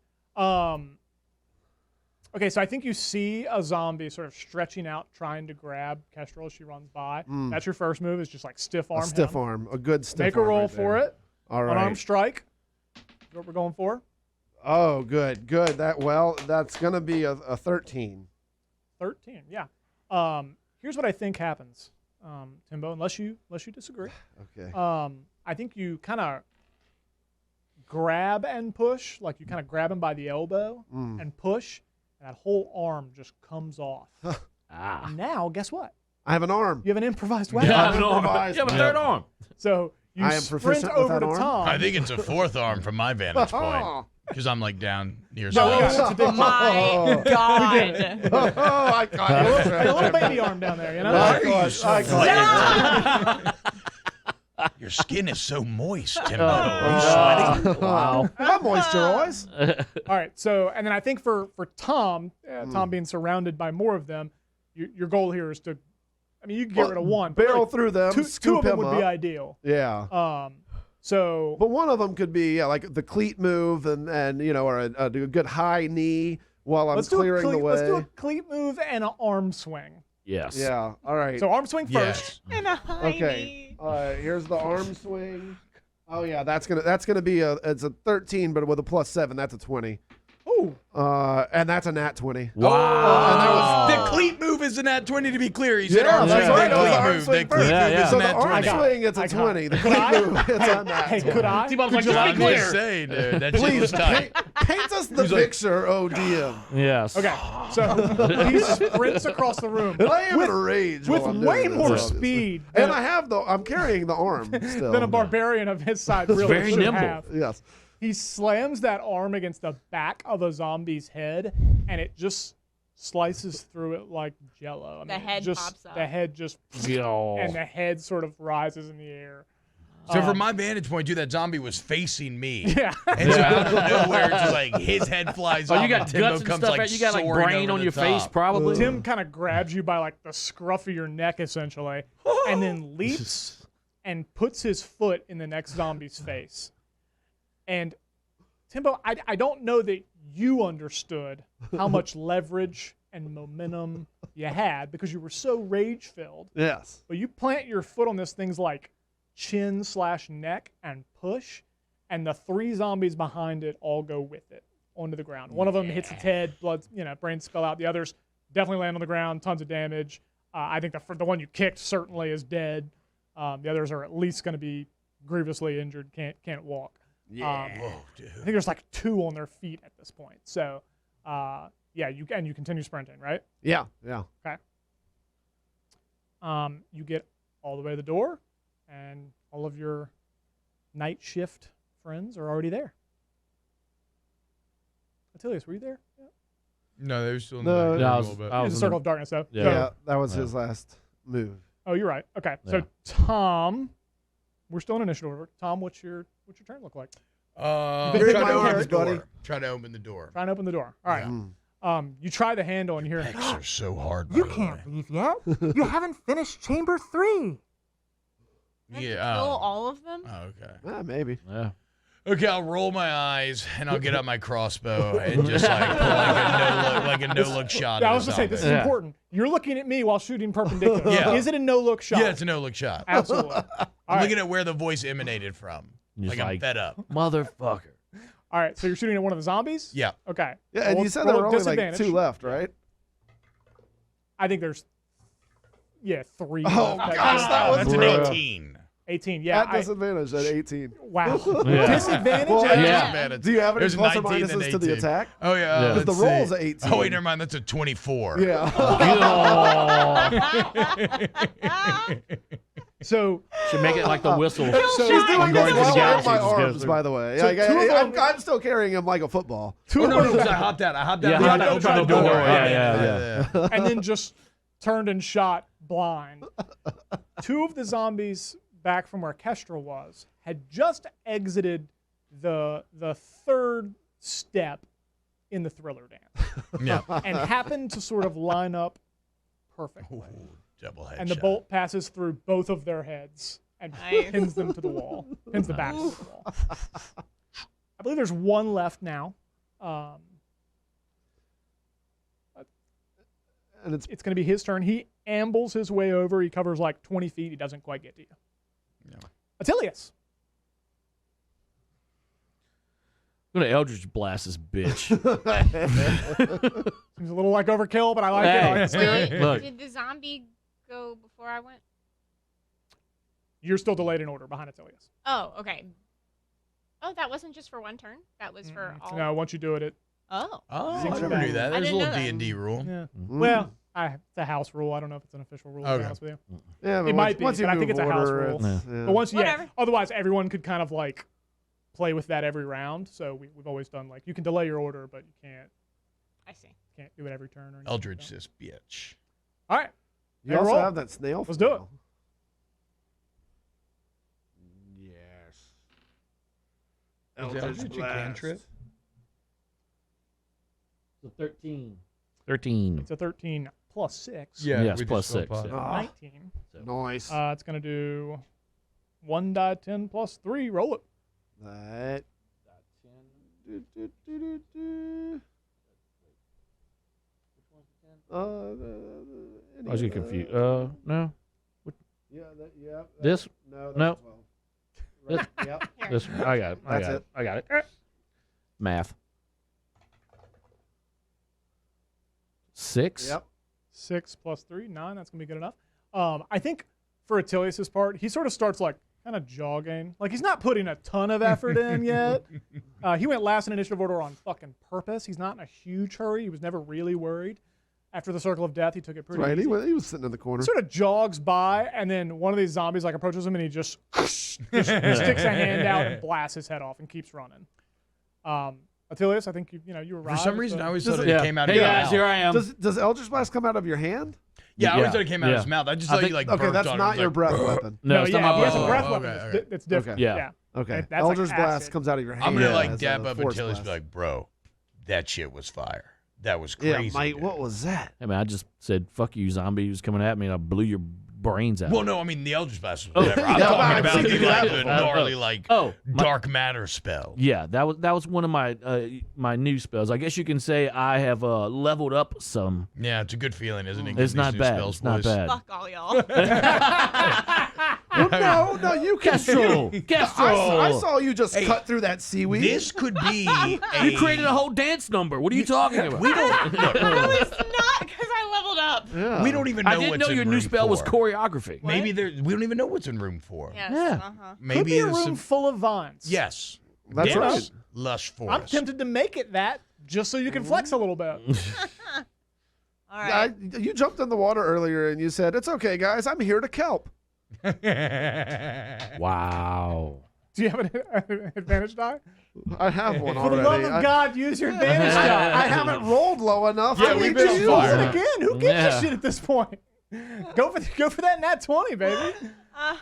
Okay, so I think you see a zombie sort of stretching out, trying to grab Kestrel as she runs by. That's your first move. Is just like stiff arm. A stiff him. arm. A good stiff Make a arm roll right for there. it. All right. Unarmed strike. That's what we're going for. Oh, good. That's going to be a 13. 13. Yeah. Here's what I think happens, Timbo. Unless you disagree. Okay. I think you kind of grab and push, like you kind of grab him by the elbow and push, and that whole arm just comes off. And now, guess what? I have an arm. You have an improvised weapon. Yeah, I'm improvised. you have a third arm. So you I am sprint proficient with over that to arm. Tom. I think it's a fourth arm from my vantage point because I'm like down near No, we got sides. it. It's a big My God. Oh, I caught it. a little baby arm down there, you know? I caught it. Your skin is so moist, Timbo. Are you sweating? Wow. I'm moisturize. All right, so, and then I think for Tom, Tom being surrounded by more of them, your goal here is to, I mean, you can get rid of one. but Barrel really, through them, two scoop of them him would be up. ideal. Yeah. So, But one of them could be like the cleat move and you know, or a good high knee while I'm let's do clearing the way. Let's do a cleat move and an arm swing. Yes. Yeah. All right. So arm swing first. Yes. And a high Okay. knee. Here's the arm swing. Oh yeah, that's gonna be it's a 13, but with a plus 7, that's a 20. Ooh. And that's a nat 20. Wow. And that was The cleat move is a nat 20 to be clear. He said Yeah, arm that's swing, right. then It was the cleat arm move. swing Then cleat first. Yeah, move yeah. is So nat the arm 20. swing, it's a I got 20. The Could cleat I? move, it's a nat Hey, 20. could I? T-Bob's like, Could just you- be clear. Just saying, dude. That shit Please was tight. paint us the picture, ODM. Yes. Okay, so he sprints across the room And I am in a rage with while I'm way doing this, more obviously. speed And I'm carrying the arm still. than a barbarian of his side really very should nimble. have. Yes. He slams that arm against the back of a zombie's head, and it just slices through it like Jello. I mean, The head just, pops up. The head just, Yo. and the head sort of rises in the air. So from my vantage point, too, that zombie was facing me. Yeah. And so out of nowhere, just like his head flies Oh, off. you got and Timbo guts and comes, stuff. like, Out. You got like soaring brain over on the your face, top. probably. Tim kind of grabs you by like the scruff of your neck, essentially, and then leaps and puts his foot in the next zombie's face. And Timbo, I don't know that you understood how much leverage and momentum you had because you were so rage-filled. Yes. But you plant your foot on this thing's like chin/neck and push, and the 3 zombies behind it all go with it onto the ground. One of them hits its head, blood, brains spill out. The others definitely land on the ground, tons of damage. I think the one you kicked certainly is dead. The others are at least going to be grievously injured, can't walk. Whoa, dude. I think there's like 2 on their feet at this point. So, yeah, you continue sprinting, right? Yeah. Okay. You get all the way to the door, and all of your night shift friends are already there. Attilius, were you there? Yeah. No, they were still in No. the No, back I a was- little bit. I It's was a in circle the- of darkness, though. Yeah. So- Yeah. That was his last move. Oh, you're right. Okay, Yeah. so Tom, we're still in initiative order. Tom, what's your turn look like? You're Try in to my open arms, the door. buddy. Try to open the door. Try and open the door. All right. Yeah. You try the handle and you hear. Pecs are so hard. by You the can't way. leave yet. You haven't finished chamber 3. Yeah. Kill all of them? Oh, okay. Maybe. Yeah. Okay, I'll roll my eyes and I'll get out my crossbow and just like pull like a no look shot. I at was a gonna say this is zombie. Yeah. important. You're looking at me while shooting perpendicular. Yeah. Is it a no look shot? Yeah, it's a no look shot. Absolutely. All I'm right. looking at where the voice emanated from. Just Like I'm like- fed up. Motherfucker. All right. So you're shooting at one of the zombies. Yeah. Okay. Yeah, and Roll- you said there roll were at only like disadvantage. 2 left, right? I think there's 3. Oh, left. gosh, that was That's an brutal. 18. 18. Yeah. At disadvantage at 18. Wow. Yeah. Disadvantage. Well, at yeah. Do you have any There's plus or 19 and minuses to the 18. attack? Oh, yeah. Because the let's roll's see. at 18. Oh, wait, never mind. That's a 24. Yeah. So Should make it like the whistle. So She's doing I'm this going to the while galaxy, on my just arms, goes by the way. So Like, two of them- I'm still carrying him like a football. Oh, no, because I hopped out. Yeah, I I opened the door. Yeah. and then just turned and shot blind. Two of the zombies back from where Kestrel was had just exited the third step in the thriller dance Yeah. and happened to sort of line up perfectly. Double headshot. And the bolt passes through both of their heads and Nice. pins them to the wall, pins the backs to the wall. I believe there's one left now. And it's It's going to be his turn. He ambles his way over. He covers like 20 feet. He doesn't quite get to you. No. Attilius. I'm gonna Eldritch Blast this bitch. Seems a little like overkill, but I like it. I like the spirit. Wait, Look. did the zombie go before I went? You're still delayed in order behind Attilius. Oh, okay. Oh, that wasn't just for one turn. That was for all. No, once you do it, Oh. Oh, I Zings never back. knew that. I There's a didn't little know that. D&D rule. yeah. Mm-hmm. Well, it's a house rule. I don't know if it's an official rule. To be Okay. honest with you. yeah, but It might be, once you but I think move it's a house order, rule. it's- Yeah. yeah. But once, yeah. Whatever. Otherwise, everyone could kind of like play with that every round. So we've always done like you can delay your order, but you can't I see. do it every turn. Or anything Eldridge like that. this bitch. All right. You Hey, also roll. have that snail. Let's do it. file. Yes. Is Eldritch a cantrip? So 13. 13. It's a 13 plus 6. Yes, we plus just six, swap yeah. pot. Ah, 19. nice. It's going to do 1d10 plus 3. Roll it. That. Do, do, do, do, do. I was getting confused. No. Yeah, yeah. This? No. That's No. 12. Right, yep. This. I got it. That's I got it. Math. 6. Yep. 6 plus 3, 9. That's going to be good enough. I think for Attilius' part, he sort of starts like kind of jogging. Like he's not putting a ton of effort in yet. He went last in initiative order on fucking purpose. He's not in a huge hurry. He was never really worried. After the circle of death, he took it pretty Right. easy. He was sitting in the corner. Sort of jogs by, and then one of these zombies like approaches him, and he just sticks a hand out and blasts his head off and keeps running. Attilius, I think you were right. For some reason, I always Does thought it- it came out Hey of your guys, mouth. here I am. Does Eldritch Blast come out of your hand? Yeah, I always Yeah. thought it came out of Yeah. his mouth. I just I thought you think- like Okay, burped that's on it, not like, your breath weapon. No, it's yeah, not he has a Oh, breath okay, weapon okay. that's different. Okay. Yeah. Yeah. Okay. That's like Eldritch Blast acid. comes out of your hand. I'm gonna as like a dap up force until he's blast. like, bro, that shit was fire. That was Yeah, crazy. Mike, dude." what was that? Hey man, I just said fuck you, zombie who's coming at me, and I blew your brains out. Well, no, I mean the Eldritch Blast was whatever. I'm Yeah, talking I've about seen the, like, that the before. gnarly like dark matter spell. Yeah, that was one of my my new spells. I guess you can say I have leveled up some. Yeah, it's a good feeling, isn't it? It's Getting not these new bad. spells, It's not boys. bad. Fuck all y'all. Well, no, you can. Kestrel, Kestrel. I saw you just cut through that seaweed. This could be a. You created a whole dance number. What are you talking about? We don't. Look, No, it's not because I leveled up. Yeah. we don't even know I didn't what's know in your new room spell was 4. choreography. Maybe there. We don't even know what's in room 4. Yes. Yeah. Uh-huh. Maybe Could be a there's room some. full of vines. Yes. That's dense, right. Lush I'm forest. tempted to make it that just so you can flex a little bit. All right. You jumped in the water earlier and you said, "It's okay, guys. I'm here to kelp." Wow. Do you have an advantage die? I have one For the already. love of God, use your advantage die. I haven't rolled low enough. Yeah, I we've need been to on use fire. it. Again, who gives Yeah. a shit at this point? Go for that nat 20, baby.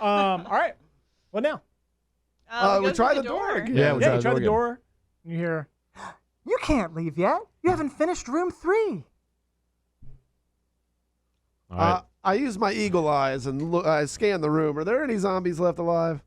All right. What now? We go tried through the door again. Yeah, we Yeah, tried you the try door the again. door. And you hear, You can't leave yet. You haven't finished room 3. All right. I use my eagle eyes and look. I scan the room. Are there any zombies left alive?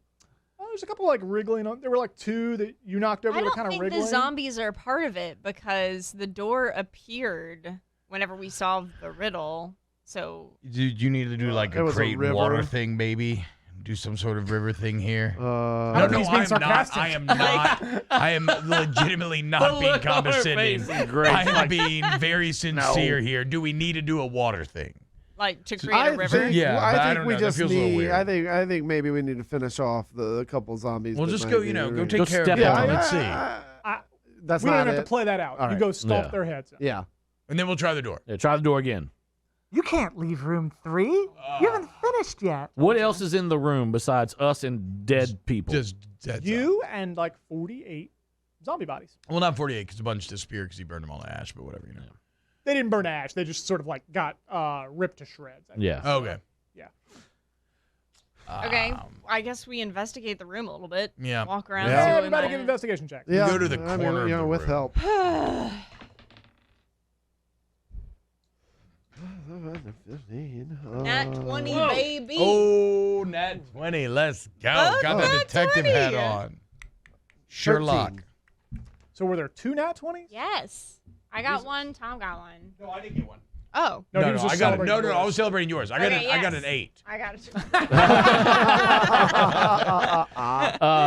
oh, there's a couple like wriggling. There were like 2 that you knocked over I that were don't kind of think wriggling. the zombies are part of it because the door appeared whenever we solved the riddle. So You need to do like It a was a create river. water thing, baby. Do some sort of river thing here. don't think he's being sarcastic. I am not. I am legitimately The not being look on her condescending. face is great. I am being very sincere here. Do we need to do a water thing? like to create a river. Yeah, but I I don't think we know. That just feels a little need. weird. I think maybe we need to finish off the couple zombies. We'll that just might go, be go running. take Go care of step it. on it. Let's see. That's We not don't have it. to play that out. All You right. go stomp Yeah. their heads in. Yeah. And then we'll try the door. Yeah, try the door again. You can't leave room 3. You haven't finished yet. What else is in the room besides us and dead people? Just dead You and like 48 zombie bodies. Well, not 48 because a bunch disappeared because he burned them all to ash, but whatever, They didn't burn to ash. They just sort of like got ripped to shreds. Yeah. Okay. Yeah. Okay, I guess we investigate the room a little bit. Yeah. Walk around. Yeah. see what we Everybody might- give investigation checks. Yeah. Go to the I mean, corner of the with room. help. Nat 20, baby. Oh, nat 20. Let's go. Oh, Got the nat detective 20. hat on. Sherlock. 13. So were there 2 nat 20s? Yes. I got one. Tom got one. No, I didn't get one. Oh, No, he was just I got it. celebrating No, I yours. was celebrating yours. I got Okay, I got yes. an 8. I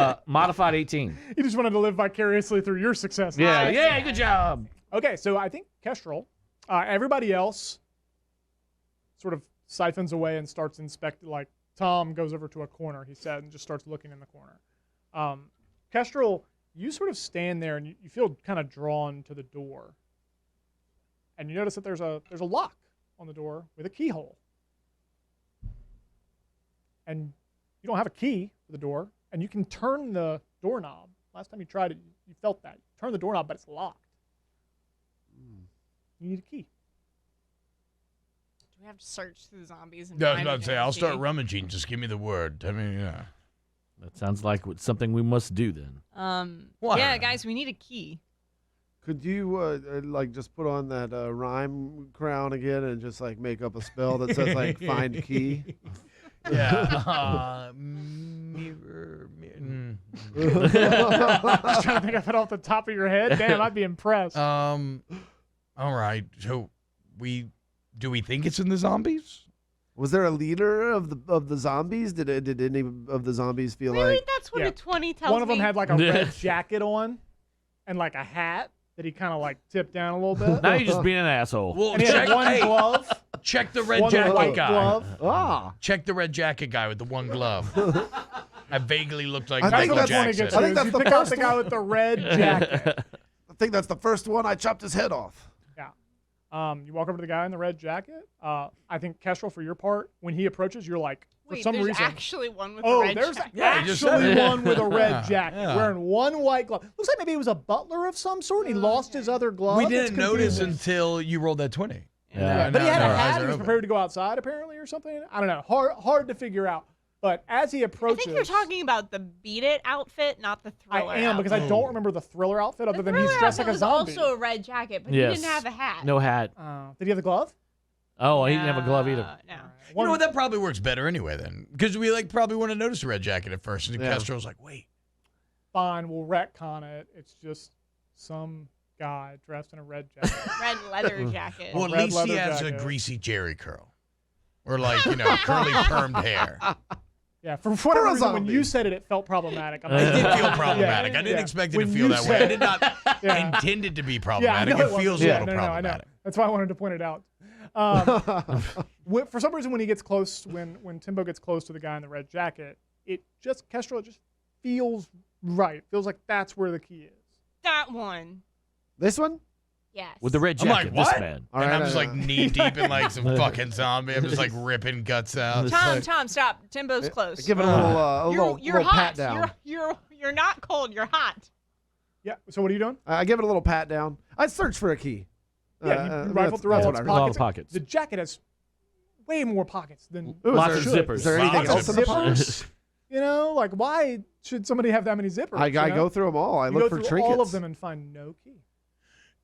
got it. Modified 18. He just wanted to live vicariously through your success. Yeah, Nice. yeah, good job. Okay, so I think Kestrel, everybody else sort of siphons away and starts inspecting. Like Tom goes over to a corner, he said, and just starts looking in the corner. Kestrel, you sort of stand there and you feel kind of drawn to the door. And you notice that there's a lock on the door with a keyhole. And you don't have a key for the door, and you can turn the doorknob. Last time you tried it, you felt that. Turn the doorknob, but it's locked. You need a key. Do we have to search through the zombies? And No, I was find about to say, I'll key? start rummaging. Just give me the word. I mean, yeah. That sounds like something we must do then. What? Yeah, guys, we need a key. Could you like just put on that rhyme crown again and just like make up a spell that says like find key? Yeah. Mirror. Just trying to think of it off the top of your head. Damn, I'd be impressed. All right. So do we think it's in the zombies? Was there a leader of the zombies? Did any of the zombies feel Really? like That's what Yeah. a 20 tells me. One of them had like a red jacket on and like a hat that he kind of like tipped down a little bit. Now you're just being an asshole. Well, And he had one glove. check the red One jacket white guy. glove. Check the red jacket guy with the one glove. I vaguely looked like I think Michael That's one he Jackson. gets. I think is that's you the pick out first the guy with the red jacket. I think that's the first one. I chopped his head off. You walk over to the guy in the red jacket. I think Kestrel, for your part, when he approaches, you're like, for Wait, some there's reason. actually one with Oh, a red there's jacket. Yeah, he just actually said it. one with a red jacket yeah. wearing one white glove. Looks like maybe he was a butler of some sort. He lost his other glove. We It's didn't notice confusing. until you rolled that 20. Yeah. But he had Now a our eyes hat. are He was open. prepared to go outside, apparently, or something. I don't know. Hard to figure out. But as he I approaches, think you're talking about the Beat It outfit, not the I Thriller am because outfit. I don't remember the Thriller outfit other The than he's Thriller dressed like outfit a zombie. was also a red jacket, but Yes. he didn't have a hat. No hat. Did he have the glove? Oh, he didn't have a glove either. No. You know what? That probably works better anyway then. Because we probably wouldn't notice the red jacket at first. And Yeah. Kestrel's like, wait. Fine, we'll retcon it. It's just some guy dressed in a red jacket. Red leather jacket. Well, at red least he leather has a jacket. greasy Jerry curl. Or curly permed hair. Yeah, for whatever a reason, when zombie. you said it, it felt problematic. I'm It like, did feel problematic. I didn't Yeah. expect it When to feel you that way. said I did not Yeah. intend it to be Yeah, I problematic. know It feels wasn't. a little No, I know. problematic. That's why I wanted to point it out. For some reason, when he gets close, when Timbo gets close to the guy in the red jacket, Kestrel just feels right. Feels like that's where the key is. That one. This one? Yes. With the red I'm jacket, like, this what? man. All And right, I'm just I- like knee deep in some fucking zombie. I'm just like ripping guts out. Tom, stop. Timbo's close. Give it a little, You're little hot. pat down. You're not cold. You're hot. Yeah. So what are you doing? I give it a little pat down. I search for a key. Yeah, you rifle through all that's its what I A lot of pockets. pockets. The jacket has way more pockets than Ooh, Lots is of there- zippers. Is there anything Lots else of in the zippers. box? You know, like why should somebody have that many zippers? I you know? go through them all. I You look go for through trinkets. all of them and find no key.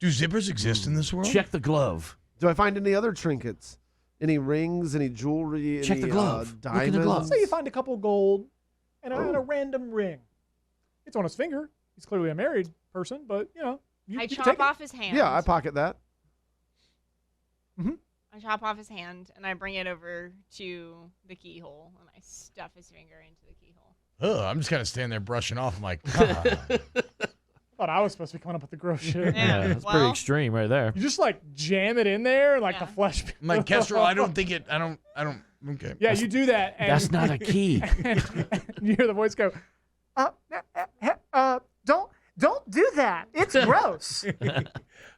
Do zippers exist in this world? Check the glove. Do I find any other trinkets? Any rings? Any jewelry? Check the any, glove. Look in the diamonds? glove. Say you find a couple gold and a random ring. It's on his finger. He's clearly a married person, but you I can chop take it. off his hand. Yeah, I pocket that. I chop off his hand and I bring it over to the keyhole and I stuff his finger into the keyhole. Ugh, I'm just kind of standing there brushing off. I'm like, God. thought I was supposed to be coming up with the gross shit. Yeah. That's pretty Well- extreme right there. You just like jam it in there, and like Yeah. the flesh. I'm like, Kestrel, I don't think it. I don't. Okay. Yeah, you do that. And, That's not a key. and you hear the voice go, don't do that. It's gross.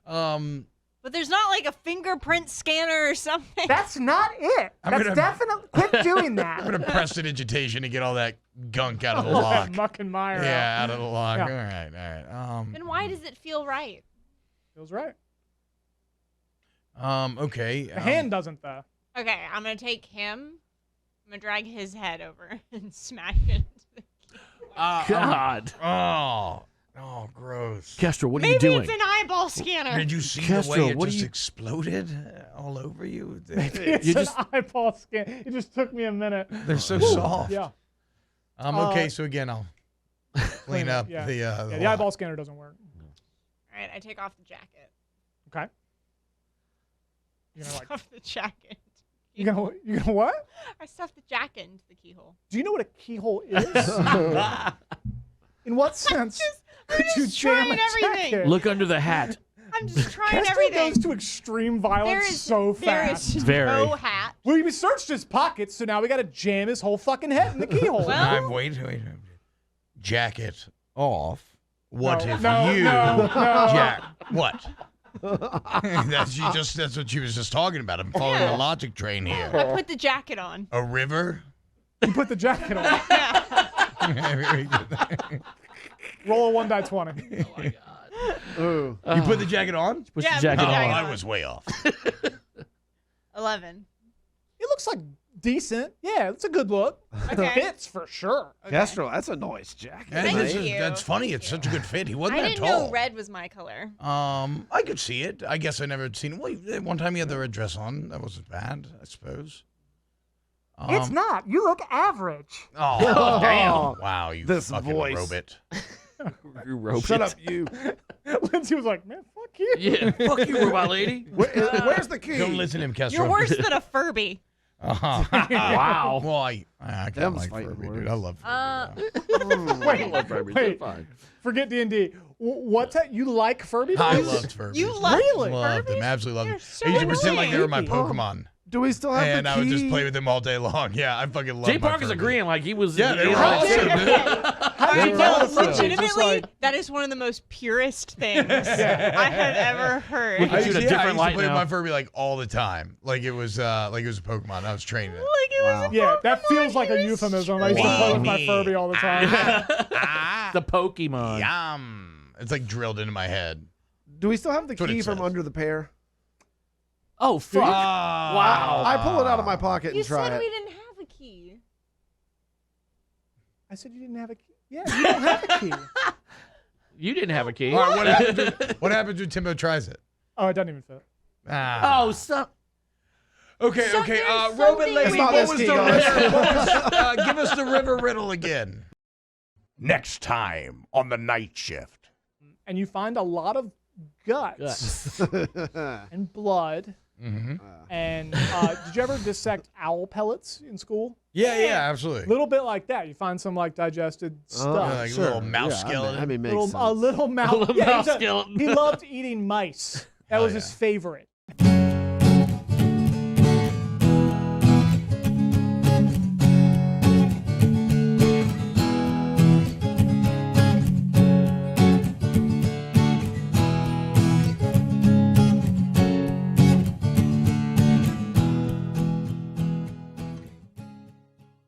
But there's not like a fingerprint scanner or something. That's not it. I'm That's gonna- definitely. Quit doing that. I'm gonna prestidigitation to get all that gunk out of the All lock. that muck and mire. Yeah, out of the lock. Yeah. All right. Then why does it feel right? Feels right. Okay. The hand doesn't though. Okay, I'm gonna take him. I'm gonna drag his head over and smash it. God. Oh, gross. Kestrel, what are you Maybe doing? it's an eyeball scanner. Did you see the Kestrel, way it what are just you- exploded all over you? It's You an just- eyeball scan. It just took me a minute. They're so soft. Yeah. Okay, so again, I'll clean up Yeah. the Yeah, the lock. eyeball scanner doesn't work. All right, I take off the jacket. Okay. You're gonna like. Stuff the jacket. You're gonna what? I stuffed the jacket into the keyhole. Do you know what a keyhole is? In what sense I'm could you just jam trying a everything. jacket? Look under the hat. I'm just trying Kestrel everything. goes to extreme violence so There fast. is Very. no hat. We searched his pockets, so now we got to jam his whole fucking head in the keyhole. Well- Wait. Jacket off. What No, if no, you no. Jack? What? That's what she was just talking about. I'm following Yeah. the logic train here. I put the jacket on. A river? You put the jacket on. Roll a 1 die 20. Ooh. You put the jacket on? Push Yeah, the put jacket the Oh, jacket on. I was way off. 11. It looks like decent. Yeah, it's a good look. Okay. Fits for sure. Kestrel, that's a nice jacket. Thank mate. you. That's funny. It's such a good fit. He wasn't I that didn't tall. know red was my color. I could see it. I guess I never had seen it. Well, one time he had the red dress on. That wasn't bad, I suppose. It's not. You look average. Oh, damn. Wow, you This fucking voice. robot. You robot. Shut up, you. Lindsay was like, man, fuck you. Yeah, fuck you, robot lady. Where's the key? Don't listen to him, Kestrel. You're worse than a Furby. Wow. Well, I kind of Them's like fighting Furby, words. dude. I love Furby. Wait, forget D&D. What's that? You like Furby? I toys? loved Furby. You love Loved them. Furbies? Absolutely loved them. They're so I used to pretend like they were my annoying. Pokemon. Do we still have And the I key? would just play with them all day long. Yeah, I fucking love Jay my Parker's Furby. agreeing like he was. Yeah, they were How awesome, did- dude. I you know, tell us that? legitimately, Just like- that is one of the most purest things I have ever heard. Look I at used, you in a yeah, I different used to light play with now. my Furby like all the time. Like it was a Pokemon. I was training it. Like it was Wow. a Yeah, that feels like a Pokemon. euphemism. I used to Wow. play with my Me. Furby all the time. The Pokemon. Yum. It's like drilled into my head. Do we still have the That's what key it from says. under the pear? Oh fuck! Wow. I pull it out of my pocket You and try said it. we didn't have a key. I said you didn't have a key. Yeah, you don't have a key. You didn't have a key. All right, what happens when Timbo tries it? Oh, it doesn't even fit. Ah. Oh, so Okay, So okay. there's Robot something- lady, It's not what this was key, the guys. give us the river riddle again. Next time on the night shift. And you find a lot of guts and blood. Mm-hmm. And did you ever dissect owl pellets in school? Yeah, absolutely. A little bit like that. You find some like digested stuff. like a little mouse skeleton. I mean, makes a sense. little mouse. little Yeah, mouse skeleton. he loved eating mice. That was his favorite.